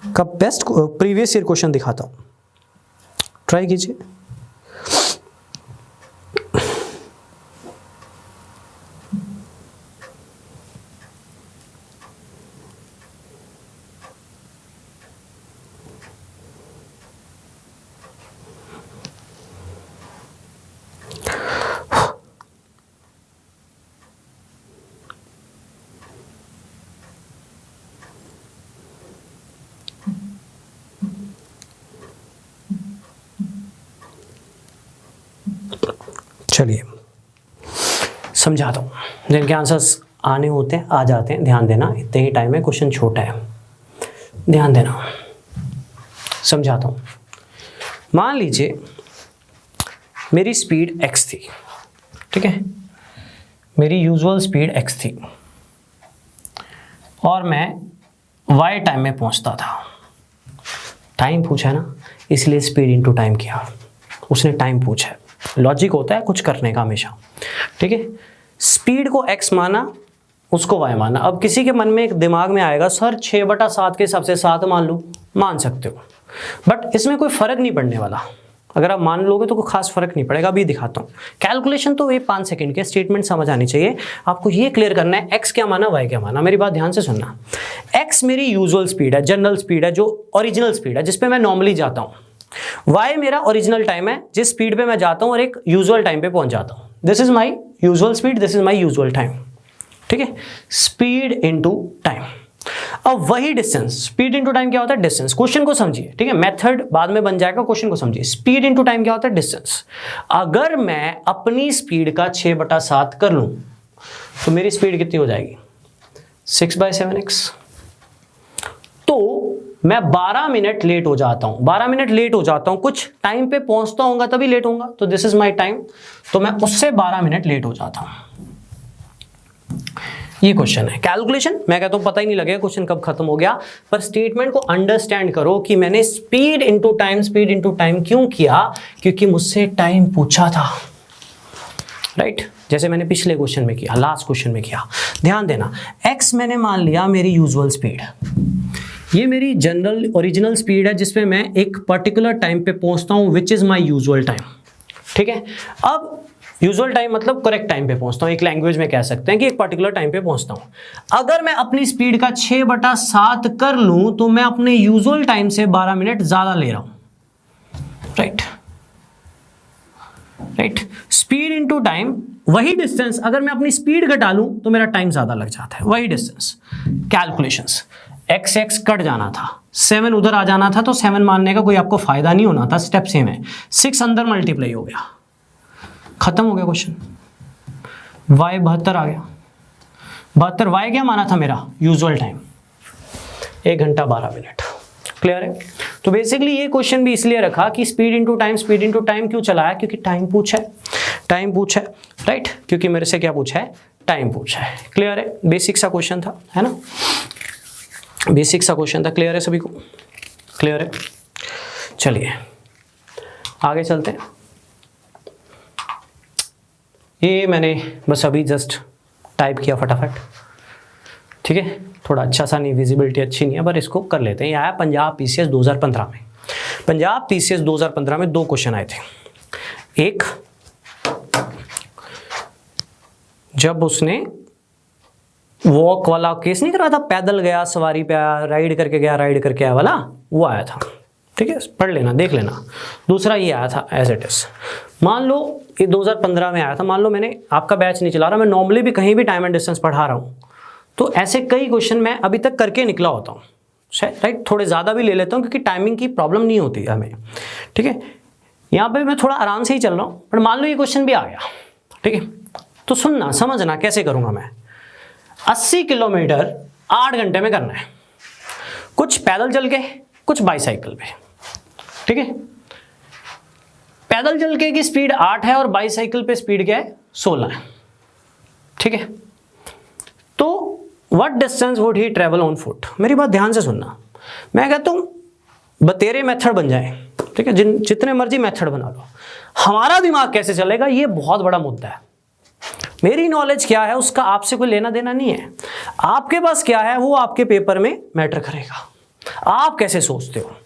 का बेस्ट प्रीवियस ईयर क्वेश्चन दिखाता हूं, ट्राई कीजिए। चलिए समझाता हूँ, जिनके आंसर्स आने होते हैं आ जाते हैं, ध्यान देना। इतने ही टाइम है, क्वेश्चन छोटा है, ध्यान देना। समझाता हूँ। मान लीजिए मेरी स्पीड x थी, ठीक है, मेरी यूजुअल स्पीड x थी और मैं y टाइम में पहुंचता था। टाइम पूछा ना, इसलिए स्पीड इनटू टाइम किया, उसने टाइम पूछा है। लॉजिक होता है कुछ करने का हमेशा, ठीक है। स्पीड को x माना, उसको y माना। अब किसी के मन में एक दिमाग में आएगा सर 6/7 के हिसाब से 7 मान लूँ, मान सकते हो, बट इसमें कोई फर्क नहीं पड़ने वाला। अगर आप मान लोगे तो कोई खास फर्क नहीं पड़ेगा। अभी दिखाता हूँ कैलकुलेशन, तो ये 5 सेकंड के स्टेटमेंट समझ आनी चाहिए आपको। ये क्लियर करना है x क्या माना y क्या माना। मेरी बात ध्यान से सुनना। x मेरी यूजुअल स्पीड है, जनरल स्पीड है, जो ओरिजिनल स्पीड है, जिसपे मैं नॉर्मली जाता हूँ। y मेरा ओरिजिनल टाइम है, जिस स्पीड पे मैं जाता हूँ और एक यूजुअल टाइम पे पहुंच जाता हूँ। This is my usual speed, this is my usual time, ठीक है। Speed into time. अब वही डिस्टेंस, स्पीड इनटू टाइम क्या होता है? डिस्टेंस। क्वेश्चन को समझिए, ठीक है, मेथड बाद में बन जाएगा, क्वेश्चन को समझिए। स्पीड इनटू टाइम क्या होता है? डिस्टेंस। अगर मैं अपनी स्पीड का 6/7 कर लूं तो मेरी स्पीड कितनी हो जाएगी? 6/7x। तो मैं 12 मिनट लेट हो जाता हूं, 12 मिनट लेट हो जाता हूं, कुछ टाइम पे पहुंचता होगा तभी लेट होऊंगा, तो दिस इज माई टाइम। तो मैं उससे 12 मिनट लेट हो जाता हूं। ये क्वेश्चन है। कैलकुलेशन मैं कहता हूं पता ही नहीं लगेगा क्वेश्चन कब खत्म हो गया, पर स्टेटमेंट को अंडरस्टैंड करो कि मैंने स्पीड इनटू टाइम क्यों किया, क्योंकि मुझसे टाइम पूछा था, राइट। जैसे मैंने पिछले क्वेश्चन में किया, लास्ट क्वेश्चन में किया। ध्यान देना, x मैंने मान लिया मेरी यूजुअल स्पीड, ये मेरी जनरल ओरिजिनल स्पीड है जिसपे मैं एक पर्टिकुलर टाइम पे पहुंचता हूं, which is my usual time, ठीक है। अब यूजुअल टाइम मतलब करेक्ट टाइम पे पहुंचता हूं, एक लैंग्वेज में कह सकते हैं कि एक पर्टिकुलर टाइम पे पहुंचता हूं। अगर मैं अपनी स्पीड का 6/7 कर लूं तो मैं अपने यूजुअल टाइम से 12 मिनट ज्यादा ले रहा हूं, right. Right, speed into time, वही डिस्टेंस अगर मैं अपनी स्पीड घटा लूं तो मेरा टाइम ज्यादा लग जाता है, वही डिस्टेंस। कैलकुलेशंस, x कट जाना था, 7 उधर आ जाना था, तो 7 मानने का कोई आपको फायदा नहीं होना था, स्टेप सेम है। 6 अंदर मल्टीप्लाई हो गया, खत्म हो गया क्वेश्चन। y 72 आ गया, 72 y क्या माना था मेरा? यूजुअल टाइम, 1 घंटा 12 मिनट। क्लियर है? तो बेसिकली ये क्वेश्चन भी इसलिए रखा कि स्पीड इनटू टाइम क्यों चलाया? क्योंकि टाइम पूछा है, राइट, क्योंकि मेरे से क्या पूछा है? टाइम पूछा है। क्लियर है? बेसिक सा क्वेश्चन था, है ना, बेसिक सा क्वेश्चन था। क्लियर है सभी को? क्लियर है? चलिए आगे चलते हैं। ये मैंने बस अभी जस्ट टाइप किया फटाफट, ठीक है, थोड़ा अच्छा सा नहीं, विजिबिलिटी अच्छी नहीं है, पर इसको कर लेते हैं। ये आया पंजाब PCS 2015 में। पंजाब PCS 2015 में 2 क्वेश्चन आए थे। एक, जब उसने वॉक वाला केस नहीं करा था, पैदल गया, सवारी पे आया, राइड करके आया वाला, वो आया था, ठीक है, पढ़ लेना, देख लेना। दूसरा ये आया था एज इट इज। मान लो ये 2015 में आया था, मान लो मैंने आपका बैच नहीं चला रहा, मैं नॉर्मली भी कहीं भी टाइम एंड डिस्टेंस पढ़ा रहा हूँ, तो ऐसे कई क्वेश्चन मैं अभी तक करके निकला होता हूँ, राइट। थोड़े ज़्यादा भी ले लेता हूँ क्योंकि टाइमिंग की प्रॉब्लम नहीं होती हमें, ठीक है। यहाँ पे मैं थोड़ा आराम से ही चल रहा हूँ, पर मान लो ये क्वेश्चन भी आ गया, ठीक है, तो सुनना, समझना कैसे करूँगा मैं। 80 किलोमीटर 8 घंटे में करना है, कुछ पैदल चल के, कुछ बाईसाइकिल पे, ठीक है। पैदल चल के की स्पीड 8 है और बाईसाइकिल पे स्पीड क्या है? 16 है, ठीक है। तो what distance would he travel on foot? मेरी बात ध्यान से सुनना, मैं कहता हूं बतेरे मेथड बन जाए, ठीक है, जितने मर्जी मेथड बना लो, हमारा दिमाग कैसे चलेगा ये बहुत बड़ा मुद्दा है। मेरी नॉलेज क्या है उसका आपसे कोई लेना देना नहीं है, आपके पास क्या है वो आपके पेपर में मैटर करेगा, आप कैसे सोचते हो।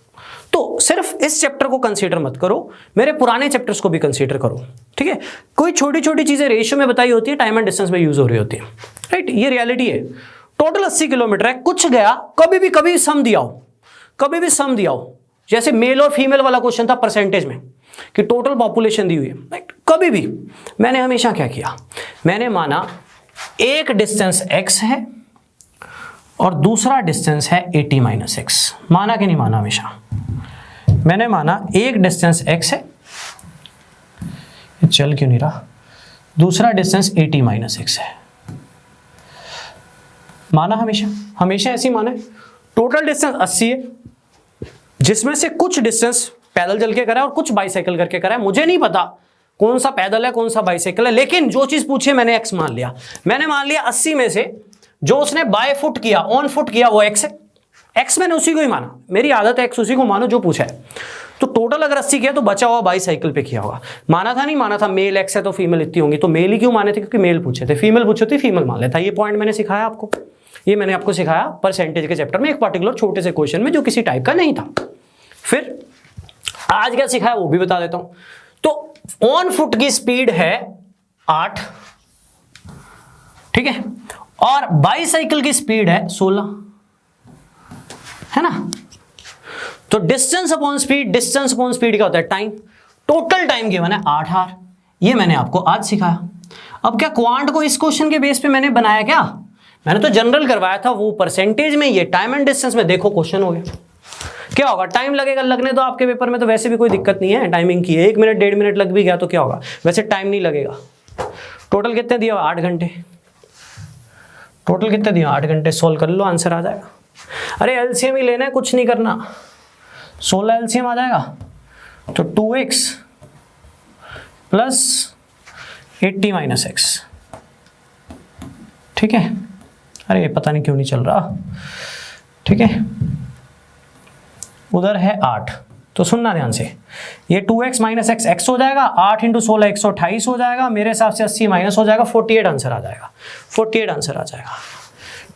तो सिर्फ इस चैप्टर को कंसीडर मत करो, मेरे पुराने चैप्टर्स को भी कंसीडर करो, ठीक है। कोई छोटी छोटी चीजें रेशियो में बताई होती है, टाइम एंड डिस्टेंस में यूज हो रही होती है, राइट, ये रियलिटी है। टोटल 80 किलोमीटर है, कुछ गया, कभी सम दिया हो, जैसे मेल और फीमेल वाला क्वेश्चन था परसेंटेज में कि टोटल पॉपुलेशन दी हुई है, राइट। कभी भी मैंने हमेशा क्या किया, मैंने माना एक डिस्टेंस x है और दूसरा डिस्टेंस है 80 - x। माना कि नहीं माना? हमेशा मैंने माना एक डिस्टेंस x है, चल क्यों नहीं रहा, दूसरा डिस्टेंस 80 - x है, माना, हमेशा ऐसे ही माना है। टोटल डिस्टेंस 80 है, जिसमें से कुछ डिस्टेंस पैदल चल के करा है और कुछ बाइसाइकिल करके करा है। मुझे नहीं पता कौन सा पैदल है कौन सा बाइसाइकिल है, लेकिन जो चीज पूछे मैंने एक्स मान लिया। मैंने मान लिया 80 में से जो उसने बाय फुट किया, ऑन फुट किया, वो एक्स है। एक्स मैंने उसी को ही माना, मेरी आदत है एक्स उसी को मानो जो पूछा है। तो टोटल अगर 80 किया तो बचा हुआ बाइसाइकिल पे किया होगा। माना था नहीं माना था, मेल एक्स है तो फीमेल इतनी होंगी, तो मेल ही क्यों माने थे, क्योंकि मेल पूछे थे। फीमेल पूछे थे फीमेल मान लेता। ये पॉइंट मैंने सिखाया आपको, ये मैंने आपको सिखाया परसेंटेज के चैप्टर में, एक पर्टिकुलर छोटे से क्वेश्चन में जो किसी टाइप का नहीं था। फिर आज क्या सिखाया वो भी बता देता हूं। तो ऑन फुट की स्पीड है 8, ठीक है, और बाइसाइकिल की स्पीड है 16, है ना। तो distance upon speed, distance upon speed क्या होता है, टाइम। टोटल टाइम गिवन है 8 आवर। ये मैंने आपको आज सिखाया। अब क्या क्वांट को इस क्वेश्चन के बेस पे मैंने बनाया क्या, मैंने तो जनरल करवाया था, वो परसेंटेज में, ये टाइम एंड डिस्टेंस में। देखो क्वेश्चन हो गया। क्या होगा, टाइम लगेगा लगने, तो आपके पेपर में तो वैसे भी कोई दिक्कत नहीं है टाइमिंग की है, 1 मिनट 1.5 मिनट लग भी गया तो क्या होगा, वैसे टाइम नहीं लगेगा। टोटल कितने दिया, 8 घंटे। टोटल कितने दिया, 8 घंटे। सोल्व कर लो, आंसर आ जाएगा। अरे एलसीएम ही लेना है, कुछ नहीं करना। 16 एलसीएम आ जाएगा तो 2x प्लस 80 माइनस x, ठीक है। अरे पता नहीं क्यों नहीं चल रहा, ठीक है। उधर है 8, तो सुनना ध्यान से, ये 2x माइनस एक्स एक्स हो जाएगा, 8 इंटू 16 128 हो जाएगा, मेरे हिसाब से 80 माइनस हो जाएगा, 48 आंसर आ जाएगा। 48 आंसर आ जाएगा,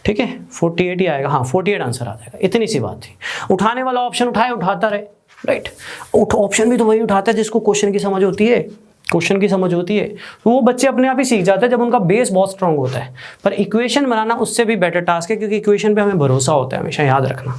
ठीक है, 48 ही आएगा। हाँ 48 आंसर आ जाएगा, इतनी सी बात थी। उठाने वाला ऑप्शन उठाए, उठाता रहे, राइट। ऑप्शन भी तो वही उठाता है जिसको क्वेश्चन की समझ होती है, क्वेश्चन की समझ होती है। तो वो बच्चे अपने आप ही सीख जाते हैं जब उनका बेस बहुत स्ट्रांग होता है। पर इक्वेशन बनाना उससे भी बेटर टास्क है, क्योंकि इक्वेशन पे हमें भरोसा होता है, हमेशा याद रखना,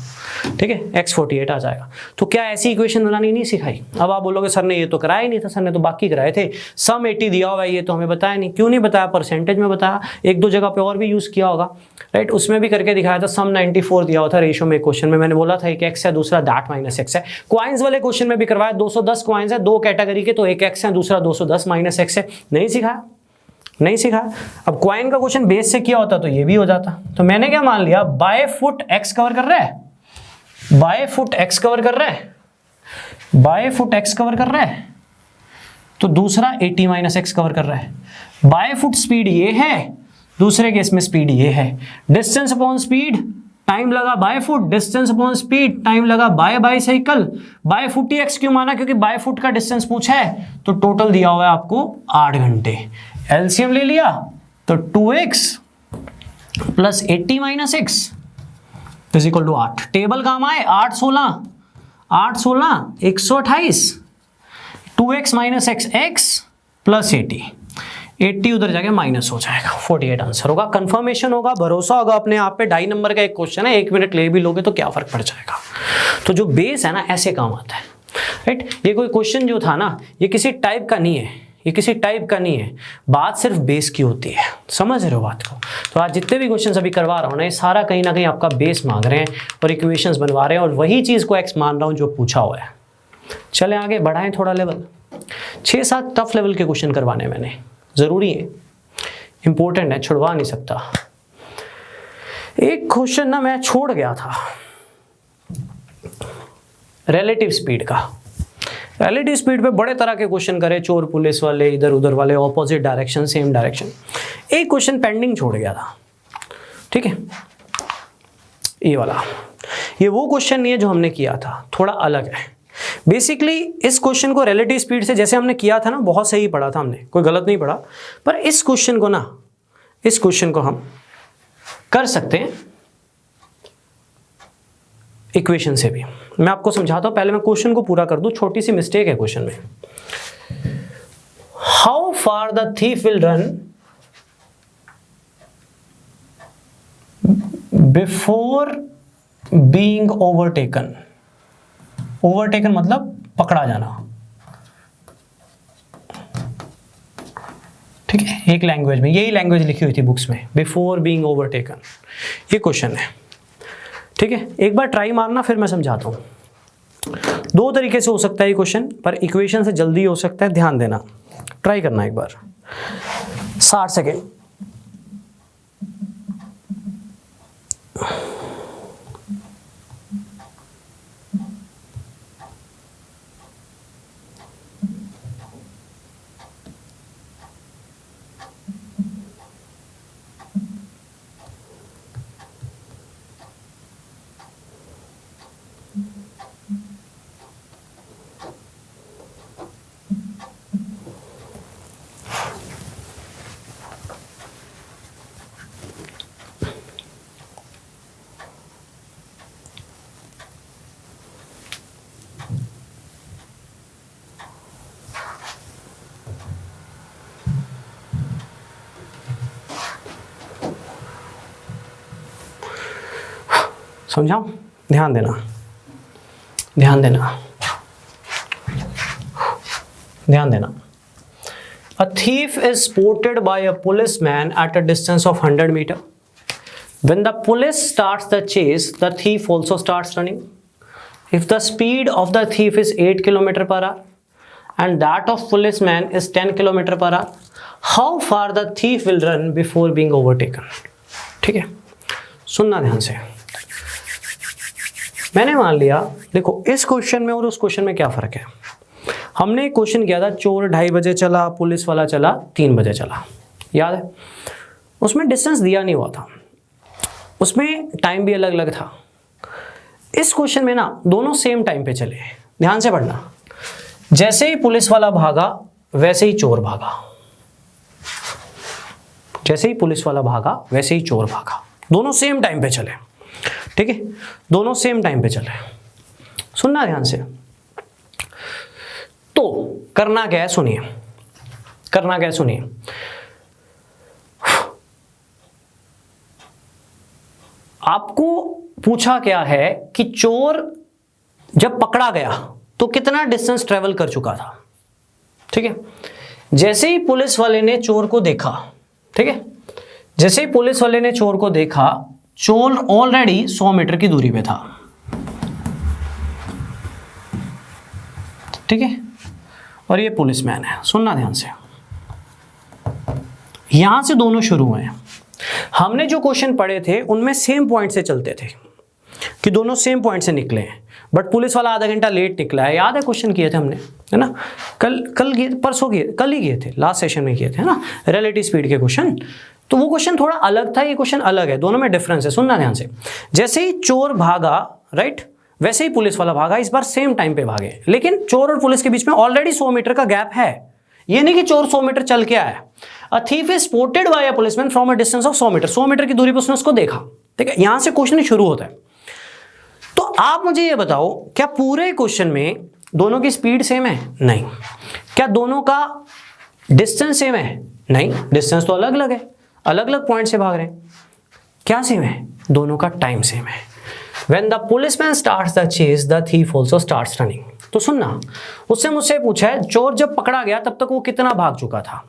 ठीक है। x 48 आ जाएगा। तो क्या ऐसी इक्वेशन बनानी नहीं सिखाई? अब आप बोलोगे सर ने ये तो कराया ही नहीं था, सर ने तो बाकी कराए थे। सम 80 दिया हुआ है, ये तो हमें बताया नहीं। क्यों नहीं बताया, परसेंटेज में बताया, 1-2 जगह पे और भी यूज किया होगा, राइट। उसमें भी करके दिखाया था। सम 94 दिया हुआ था रेशियो में क्वेश्चन में, मैंने बोला था एक x है दूसरा दैट माइनस x है। क्वाइंस वाले क्वेश्चन में भी करवाया, 210 क्वाइंस है, 2 कैटेगरी के, तो एक x है दूसरा 210 माइनस x है। नहीं सिखाया, नहीं सिखाया। अब क्वाइन का क्वेश्चन बेस से किया होता तो ये भी हो जाता। तो मैंने क्या मान लिया, बाय फुट x कवर कर रहा है, बाय फुट x कवर कर रहा है, बाय फुट x कवर कर रहा है, तो दूसरा 80 माइनस x कवर कर रहा है। बाय फुट स्पीड ये है, दूसरे केस में स्पीड ये है। डिस्टेंस अपॉन स्पीड, टाइम लगा by foot, distance upon speed, time लगा बाय बाइसाइकिल। बाय फुट ही x क्यों माना, क्योंकि बाय फुट का डिस्टेंस पूछा है। तो टोटल दिया हुआ है आपको 8 घंटे। एलसीएम ले लिया तो 2x plus 80 minus x is equal to 8। Table काम आए, 8 16 8 16 128, 2x minus x x plus 80 उधर जाके माइनस हो जाएगा, 48 आंसर होगा। कंफर्मेशन होगा, भरोसा होगा अपने आप पे। 2.5 नंबर का एक क्वेश्चन है, 1 मिनट ले भी लोगे तो क्या फर्क पड़ जाएगा। तो जो बेस है ना, ऐसे काम आता है, राइट। ये कोई क्वेश्चन जो था ना, ये किसी टाइप का नहीं है, ये किसी टाइप का नहीं है, बात सिर्फ बेस की होती है। समझ रहे हो बात को? तो आज जितने भी क्वेश्चन अभी करवा रहा हूँ ना, ये सारा कहीं ना कहीं आपका बेस मांग रहे हैं और इक्वेशंस बनवा रहे हैं, और वही चीज को एक्स मान रहा हूँ जो पूछा हुआ है। चले आगे बढ़ाएं थोड़ा लेवल। 6-7 टफ लेवल के क्वेश्चन करवाने मैंने, जरूरी है, इंपॉर्टेंट है, छुड़वा नहीं सकता। एक क्वेश्चन ना मैं छोड़ गया था, रिलेटिव स्पीड का। रिलेटिव स्पीड पे बड़े तरह के क्वेश्चन करे, चोर पुलिस वाले, इधर उधर वाले, ऑपोजिट डायरेक्शन सेम डायरेक्शन। एक क्वेश्चन पेंडिंग छोड़ गया था, ठीक है, ये वाला। ये वो क्वेश्चन नहीं है जो हमने किया था, थोड़ा अलग है। बेसिकली इस क्वेश्चन को रिलेटिव स्पीड से जैसे हमने किया था ना, बहुत सही पढ़ा था हमने, कोई गलत नहीं पढ़ा। पर इस क्वेश्चन को ना, इस क्वेश्चन को हम कर सकते हैं इक्वेशन से भी। मैं आपको समझाता हूं, पहले मैं क्वेश्चन को पूरा कर दूं। छोटी सी मिस्टेक है क्वेश्चन में। How far the thief will run before being overtaken. Overtaken मतलब पकड़ा जाना, ठीक है। एक लैंग्वेज में, यही लैंग्वेज लिखी हुई थी बुक्स में, बिफोर बीइंग ओवरटेकन। ये क्वेश्चन है, ठीक है। एक बार ट्राई मारना, फिर मैं समझाता हूं। 2 तरीके से हो सकता है ये क्वेश्चन, पर इक्वेशन से जल्दी हो सकता है, ध्यान देना। ट्राई करना एक बार, 60 सेकेंड। समझाऊं? ध्यान देना, ध्यान देना, ध्यान देना। A thief is spotted by a policeman at a distance of 100 meters. When the police starts the chase, the thief also starts running. If the speed of the thief is 8 km per hour and that of policeman is 10 km per hour, how far the thief will run before being overtaken? ठीक है, सुनना ध्यान से। मैंने मान लिया, देखो इस क्वेश्चन में और उस क्वेश्चन में क्या फर्क है। हमने एक क्वेश्चन किया था, चोर 2:30 बजे चला, पुलिस वाला चला 3 बजे चला, याद है? उसमें डिस्टेंस दिया नहीं हुआ था, उसमें टाइम भी अलग अलग था। इस क्वेश्चन में ना दोनों सेम टाइम पे चले। ध्यान से पढ़ना, जैसे ही पुलिस वाला भागा वैसे ही चोर भागा, जैसे ही पुलिस वाला भागा वैसे ही चोर भागा, दोनों सेम टाइम पे चले। ठीक है, दोनों सेम टाइम पे चले। सुनना ध्यान से। तो करना क्या है सुनिए, करना क्या है सुनिए। आपको पूछा क्या है कि चोर जब पकड़ा गया तो कितना डिस्टेंस ट्रेवल कर चुका था। ठीक है, जैसे ही पुलिस वाले ने चोर को देखा, ठीक है, जैसे ही पुलिस वाले ने चोर को देखा, चोर ऑलरेडी 100 मीटर की दूरी पे था। ठीक है, और ये पुलिसमैन है। सुनना ध्यान से, यहां से दोनों शुरू हुए हैं। हमने जो क्वेश्चन पढ़े थे उनमें सेम पॉइंट से चलते थे कि दोनों सेम पॉइंट से निकले हैं, बट पुलिस वाला आधा घंटा लेट निकला है। याद है क्वेश्चन किए थे हमने, है ना? कल परसों किए, कल ही किए थे, लास्ट सेशन में किए थे, है ना, रिलेटिव स्पीड के क्वेश्चन। तो वो क्वेश्चन थोड़ा अलग था, ये क्वेश्चन अलग है, दोनों में डिफरेंस है। सुनना ध्यान से, जैसे ही चोर भागा, राइट, वैसे ही पुलिस वाला भागा। इस बार सेम टाइम पे भागे, लेकिन चोर और पुलिस के बीच में ऑलरेडी 100 मीटर का गैप है। ये नहीं कि चोर 100 मीटर चल के आया। A thief is spotted by a policeman from a distance of 100 metre. 100 metre की दूरी पर उसने उसको देखा। ठीक है, यहां से क्वेश्चन शुरू होता है। तो आप मुझे ये बताओ, क्या पूरे क्वेश्चन में दोनों की स्पीड सेम है? नहीं। क्या दोनों का डिस्टेंस सेम है? नहीं, डिस्टेंस तो अलग अलग है, अलग अलग पॉइंट से भाग रहे हैं। क्या सेम है? दोनों का टाइम सेम है। When the policeman starts the chase, the thief also starts running. तो सुनना, उससे मुझसे पूछा है चोर जब पकड़ा गया तब तक वो कितना भाग चुका था।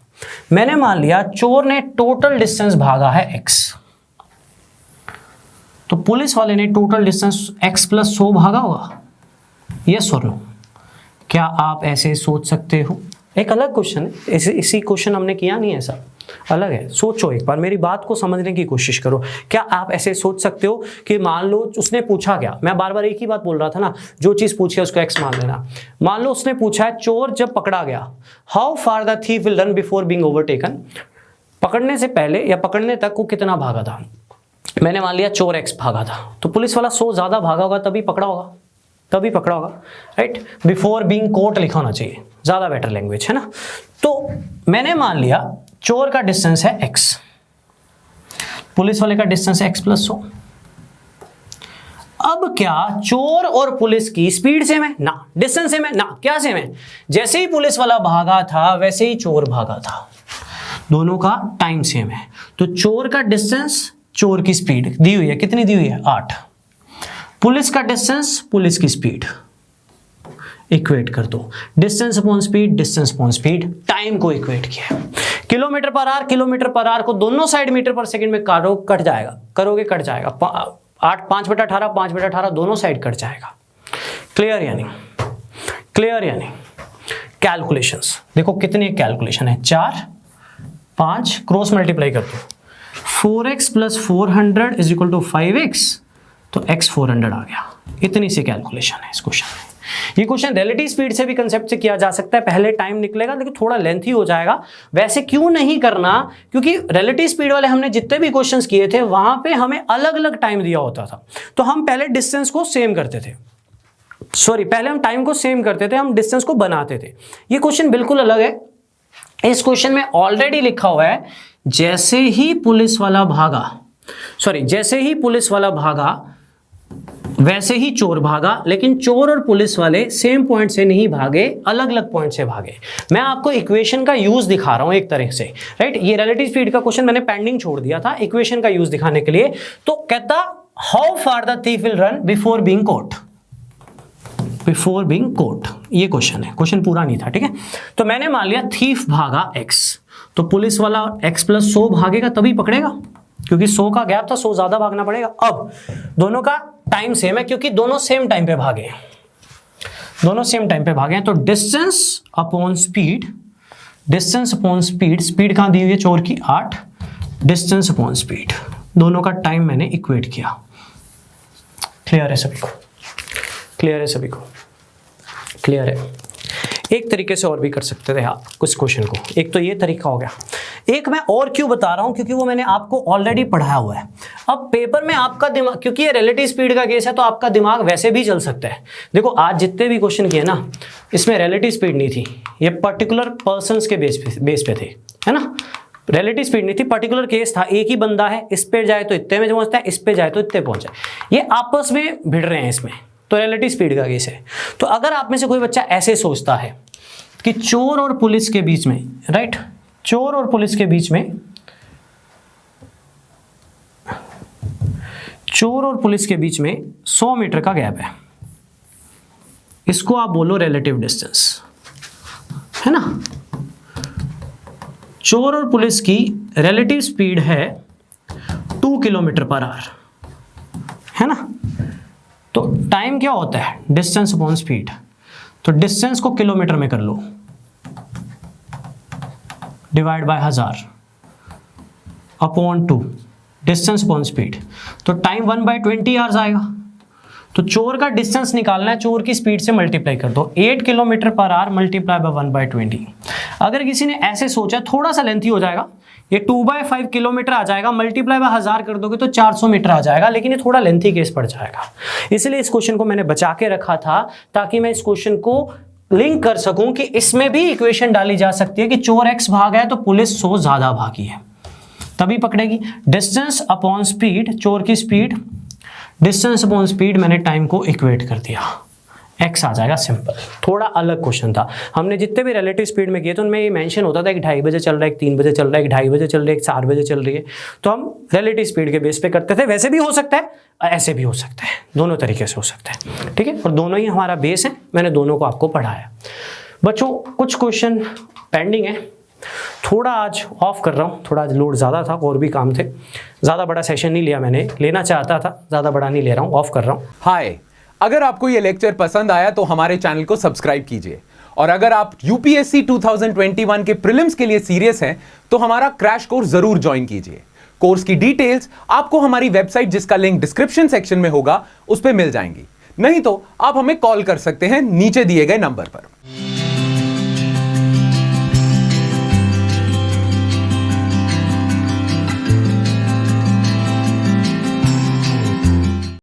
मैंने मान लिया चोर ने टोटल डिस्टेंस भागा है x, तो पुलिस वाले ने टोटल डिस्टेंस x + 100 भागा होगा। यस और नो? क्या आप ऐसे सोच सकते हो? एक अलग क्वेश्चन है, इसी क्वेश्चन हमने किया नहीं है, ऐसा अलग है। सोचो, एक बार मेरी बात को समझने की कोशिश करो। क्या आप ऐसे सोच सकते हो कि मान लो उसने पूछा क्या, मैं बार बार एक ही बात बोल रहा था ना, जो चीज पूछी है उसको x मान लेना। मान लो उसने पूछा है चोर जब पकड़ा गया, how far the thief will run before being overtaken. पकड़ने से पहले या पकड़ने तक वो कितना भागा था। मैंने मान लिया चोर x भागा था, तो पुलिस वाला 100 ज्यादा भागा होगा तभी पकड़ा होगा, तभी पकड़ा होगा, राइट। बिफोर बीइंग कोट लिखा होना चाहिए, ज्यादा बेटर लैंग्वेज है ना। तो मैंने मान लिया चोर का डिस्टेंस है x, पुलिस वाले का डिस्टेंस है x + 100। अब क्या चोर और पुलिस की स्पीड सेम है? ना। डिस्टेंस सेम है? ना। क्या सेम है? जैसे ही पुलिस वाला भागा था वैसे ही चोर भागा था, दोनों का टाइम सेम है। तो चोर का डिस्टेंस, चोर की स्पीड दी हुई है, कितनी दी हुई है? 8। पुलिस का डिस्टेंस, पुलिस की स्पीड, इक्वेट कर दो। Distance upon speed, distance upon speed, time को इक्वेट किया। किलोमीटर पर आवर को दोनों साइड मीटर पर सेकंड में काटो, कट जाएगा, करोगे कट जाएगा। 5/18 5/18 दोनों साइड कट जाएगा। क्लियर या नहीं? क्लियर या नहीं? कैलकुलेशंस देखो, कितने कैलकुलेशन है? 4 5 क्रॉस मल्टीप्लाई कर दो। 4x + 400 = 5x, तो x 400 आ गया। इतनी सी कैलकुलेशन है इस क्वेश्चन में। ये क्वेश्चन रिलेटिव स्पीड से भी कंसेप्ट से किया जा सकता है, पहले टाइम निकलेगा लेकिन थोड़ा लेंथी हो जाएगा। वैसे क्यों नहीं करना, क्योंकि रिलेटिव स्पीड वाले हमने जितने भी क्वेश्चंस किए थे वहां पे हमें अलग अलग टाइम दिया होता था, तो हम पहले डिस्टेंस को सेम करते थे, पहले हम टाइम को सेम करते थे, हम डिस्टेंस को बनाते थे। ये क्वेश्चन बिल्कुल अलग है। इस क्वेश्चन में ऑलरेडी लिखा हुआ है जैसे ही पुलिस वाला भागा वैसे ही चोर भागा, लेकिन चोर और पुलिस वाले सेम पॉइंट से नहीं भागे, अलग अलग पॉइंट से भागे। मैं आपको इक्वेशन का यूज दिखा रहा हूं एक तरह से, राइट। ये रिलेटिव स्पीड का क्वेश्चन मैंने पेंडिंग छोड़ दिया था इक्वेशन का यूज दिखाने के लिए। तो कहता how far the thief will run before being caught, before being caught, ये क्वेश्चन है, क्वेश्चन पूरा नहीं था, ठीक है। तो मैंने मान लिया थीफ भागा x, तो पुलिस वाला x प्लस 100 भागेगा तभी पकड़ेगा, क्योंकि 100 का गैप था, 100 ज्यादा भागना पड़ेगा। अब दोनों का टाइम सेम है क्योंकि दोनों सेम टाइम पे भागे हैं, दोनों सेम टाइम पे भागे हैं, तो distance upon speed, distance upon speed, speed कहां दी हुई है चोर की 8, डिस्टेंस अपॉन स्पीड, दोनों का टाइम मैंने इक्वेट किया। क्लियर है सभी को, क्लियर है सभी को, क्लियर है। एक तरीके से और भी कर सकते थे आप कुछ क्वेश्चन को, एक तो ये तरीका हो गया, एक मैं और क्यों बता रहा हूं क्योंकि वो मैंने आपको ऑलरेडी पढ़ाया हुआ है। अब पेपर में आपका दिमाग, क्योंकि ये रिलेटिव स्पीड का केस है तो आपका दिमाग वैसे भी चल सकता है। देखो आज जितने भी क्वेश्चन किए ना, इसमें रिलेटिव स्पीड नहीं थी, ये पर्टिकुलर पर्संस के बेस पे थे, है ना, रिलेटिव स्पीड नहीं थी, पर्टिकुलर केस था, एक ही बंदा है, इस पे जाए तो इतने में पहुंचता है, इस पे जाए तो इतने पहुंच जाए, ये आपस में भिड़ रहे हैं इसमें, तो रिलेटिव स्पीड का केस है। तो अगर आप में से कोई बच्चा ऐसे सोचता है कि चोर और पुलिस के बीच में, राइट, चोर और पुलिस के बीच में, चोर और पुलिस के बीच में 100 मीटर का गैप है, इसको आप बोलो रिलेटिव डिस्टेंस, है ना। चोर और पुलिस की रिलेटिव स्पीड है 2 किलोमीटर पर आवर, है ना। तो टाइम क्या होता है, डिस्टेंस अपॉन स्पीड, तो डिस्टेंस को किलोमीटर में कर लो, divide by 1000 upon 2, distance upon speed, तो टाइम 1/20 आवर्स आएगा। तो चोर का डिस्टेंस निकालना है, चोर की स्पीड से मल्टीप्लाई कर दो, 8 kilometre per hour multiply by 1/20। अगर किसी ने ऐसे सोचा, थोड़ा सा लेंथी हो जाएगा, ये 2/5 किलोमीटर आ जाएगा, मल्टीप्लाई बाय 1000 कर दोगे तो 400 मीटर आ जाएगा, लेकिन ये थोड़ा लेंथी केस पड़ जाएगा। इसलिए इस क्वेश्चन को मैंने बचा के रखा था ताकि मैं इस क्वेश्चन को लिंक कर सकूं कि इसमें भी इक्वेशन डाली जा सकती है कि चोर x भागा है तो पुलिस 100 ज्यादा भागी है, तभी पकड़ेगी। डिस्टेंस अपॉन स्पीड, चोर की स्पीड, डिस्टेंस अपॉन स्पीड, मैंने टाइम को इक्वेट कर दिया, x आ जाएगा, सिंपल। थोड़ा अलग क्वेश्चन था, हमने जितने भी रिलेटिव स्पीड में किए तो उनमें ये मेंशन होता था कि 2:30 बजे चल रहा है, 3 बजे चल रहा है, 2:30 बजे चल रही है, 4 बजे चल रही है, तो हम रिलेटिव स्पीड के बेस पे करते थे। वैसे भी हो सकता है, ऐसे भी हो सकता है, दोनों तरीके से हो सकता है, ठीक है। और दोनों ही हमारा बेस है, मैंने दोनों को आपको पढ़ाया। बच्चों कुछ क्वेश्चन पेंडिंग है, थोड़ा आज ऑफ कर रहा हूँ, थोड़ा आज लोड ज़्यादा था, और भी काम थे, ज़्यादा बड़ा सेशन नहीं लिया मैंने, लेना चाहता था, ज़्यादा बड़ा नहीं ले रहा हूँ, ऑफ कर रहा हूँ। हाय, अगर आपको ये लेक्चर पसंद आया तो हमारे चैनल को सब्सक्राइब कीजिए, और अगर आप यूपीएससी 2021 के प्रीलिम्स के लिए सीरियस हैं तो हमारा क्रैश कोर्स जरूर ज्वाइन कीजिए। कोर्स की डिटेल्स आपको हमारी वेबसाइट, जिसका लिंक डिस्क्रिप्शन सेक्शन में होगा, उस पर मिल जाएंगी। नहीं तो आप हमें कॉल कर सकते हैं नीचे दिए गए नंबर पर।